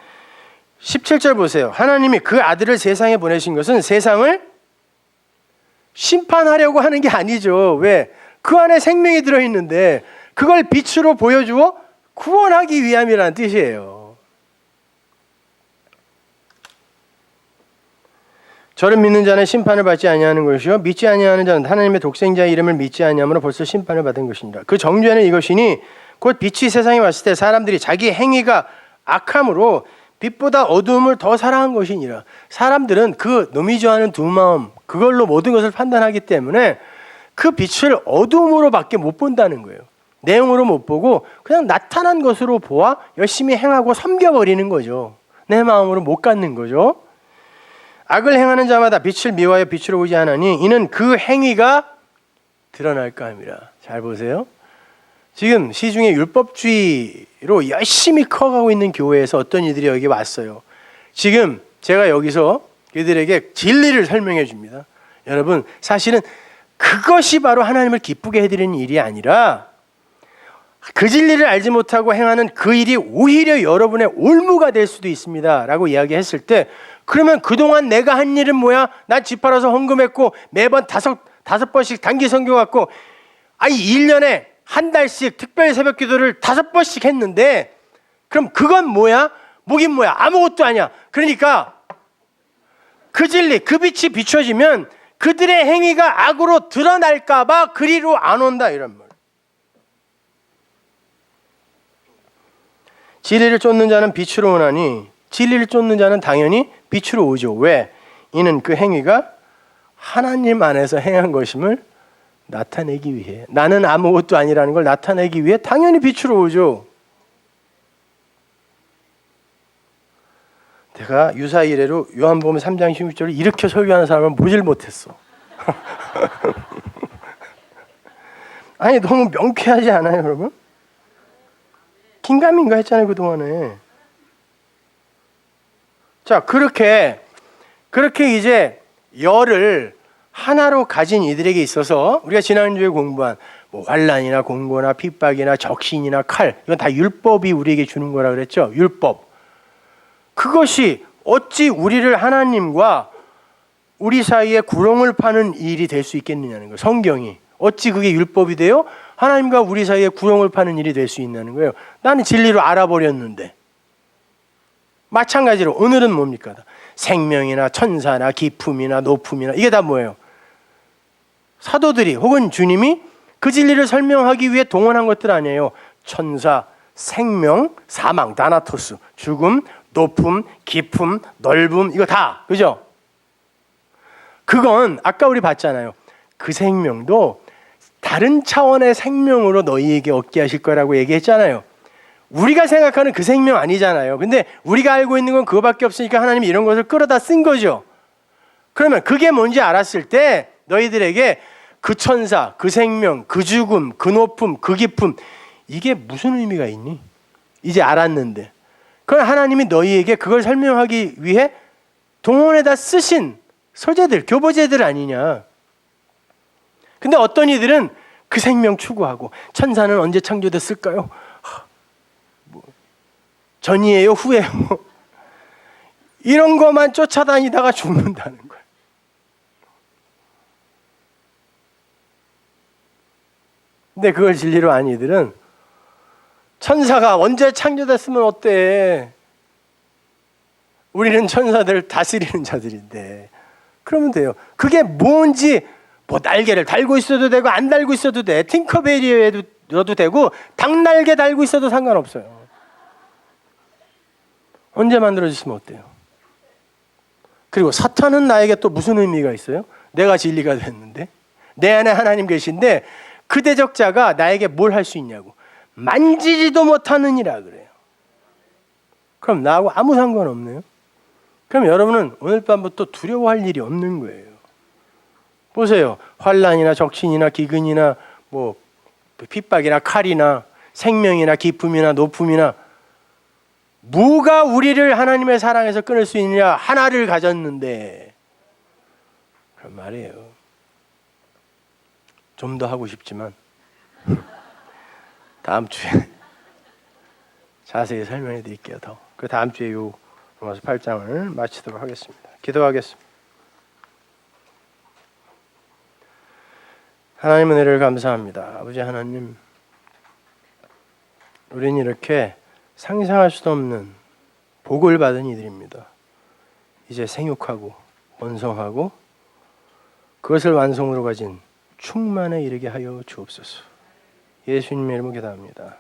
17절 보세요. 하나님이 그 아들을 세상에 보내신 것은 세상을 심판하려고 하는 게 아니죠. 왜? 그 안에 생명이 들어있는데 그걸 빛으로 보여주어 구원하기 위함이라는 뜻이에요. 저를 믿는 자는 심판을 받지 아니하는 것이요 믿지 아니하는 자는 하나님의 독생자의 이름을 믿지 아니함으로 벌써 심판을 받은 것입니다. 그 정죄는 이것이니 곧 빛이 세상에 왔을 때 사람들이 자기 행위가 악함으로 빛보다 어두움을 더 사랑한 것이니라. 사람들은 그 놈이 좋아하는 두 마음, 그걸로 모든 것을 판단하기 때문에 그 빛을 어두움으로 밖에 못 본다는 거예요. 내용으로 못 보고 그냥 나타난 것으로 보아 열심히 행하고 섬겨버리는 거죠. 내 마음으로 못 갖는 거죠. 악을 행하는 자마다 빛을 미워하여 빛으로 오지 않으니 이는 그 행위가 드러날까 함이라. 잘 보세요. 지금 시중에 율법주의로 열심히 커가고 있는 교회에서 어떤 이들이 여기 왔어요. 지금 제가 여기서 그들에게 진리를 설명해 줍니다. 여러분, 사실은 그것이 바로 하나님을 기쁘게 해드리는 일이 아니라 그 진리를 알지 못하고 행하는 그 일이 오히려 여러분의 올무가 될 수도 있습니다 라고 이야기했을 때, 그러면 그동안 내가 한 일은 뭐야? 난 집 팔아서 헌금했고 매번 다섯 번씩 단기 선교 갔고 1년에 한 달씩 특별 새벽 기도를 5번씩 했는데 그럼 그건 뭐야? 뭐긴 뭐야? 아무것도 아니야. 그러니까 그 진리, 그 빛이 비춰지면 그들의 행위가 악으로 드러날까 봐 그리로 안 온다, 이런 말. 진리를 쫓는 자는 빛으로 오나니 진리를 쫓는 자는 당연히 빛으로 오죠. 왜? 이는 그 행위가 하나님 안에서 행한 것임을 나타내기 위해, 나는 아무것도 아니라는 걸 나타내기 위해 당연히 빛으로 오죠. 내가 유사 이래로 요한복음 3장 16절을 이렇게 설교하는 사람은 보질 못했어. 아니, 너무 명쾌하지 않아요, 여러분? 긴가민가 했잖아요, 그동안에. 자, 그렇게 이제 열을 하나로 가진 이들에게 있어서 우리가 지난주에 공부한 뭐 환난이나 공고나 핍박이나 적신이나 칼, 이건 다 율법이 우리에게 주는 거라 그랬죠. 율법. 그것이 어찌 우리를 하나님과 우리 사이에 구렁을 파는 일이 될 수 있겠느냐는 거예요. 성경이 어찌 그게 율법이 돼요? 하나님과 우리 사이에 구렁을 파는 일이 될 수 있다는 거예요. 나는 진리로 알아버렸는데. 마찬가지로 오늘은 뭡니까? 생명이나 천사나 기품이나 높음이나 이게 다 뭐예요? 사도들이 혹은 주님이 그 진리를 설명하기 위해 동원한 것들 아니에요. 천사, 생명, 사망, 다나토스, 죽음, 높음, 깊음, 넓음, 이거 다, 그죠? 그건 아까 우리 봤잖아요. 그 생명도 다른 차원의 생명으로 너희에게 얻게 하실 거라고 얘기했잖아요. 우리가 생각하는 그 생명 아니잖아요. 근데 우리가 알고 있는 건 그거밖에 없으니까 하나님이 이런 것을 끌어다 쓴 거죠. 그러면 그게 뭔지 알았을 때 너희들에게 그 천사, 그 생명, 그 죽음, 그 높음, 그 깊음, 이게 무슨 의미가 있니? 이제 알았는데. 그건 하나님이 너희에게 그걸 설명하기 위해 동원에다 쓰신 서재들, 교보제들 아니냐. 근데 어떤 이들은 그 생명 추구하고 천사는 언제 창조됐을까요? 전이에요, 후예요? 이런 것만 쫓아다니다가 죽는다는 거예요. 근데 그걸 진리로 아는 이들은 천사가 언제 창조됐으면 어때? 우리는 천사들을 다스리는 자들인데 그러면 돼요. 그게 뭔지 뭐 날개를 달고 있어도 되고 안 달고 있어도 돼. 팅커벨리어도 되고 닭날개 달고 있어도 상관없어요. 언제 만들어지시면 어때요? 그리고 사탄은 나에게 또 무슨 의미가 있어요? 내가 진리가 됐는데 내 안에 하나님 계신데 그 대적자가 나에게 뭘 할 수 있냐고. 만지지도 못하느니라 그래요. 그럼 나하고 아무 상관없네요. 그럼 여러분은 오늘 밤부터 두려워할 일이 없는 거예요. 보세요. 환난이나 적신이나 기근이나 뭐 핍박이나 칼이나 생명이나 기쁨이나 높음이나 뭐가 우리를 하나님의 사랑에서 끊을 수 있느냐? 하나를 가졌는데. 그런 말이에요. 좀 더 하고 싶지만 다음 주에 자세히 설명해 드릴게요. 더. 그 다음 주에 요 로마서 8장을 마치도록 하겠습니다. 기도하겠습니다. 하나님 은혜를 감사합니다. 아버지 하나님, 우리는 이렇게 상상할 수도 없는 복을 받은 이들입니다. 이제 생육하고 번성하고 그것을 완성으로 가진 충만에 이르게 하여 주옵소서. 예수님의 이름으로 기도합니다.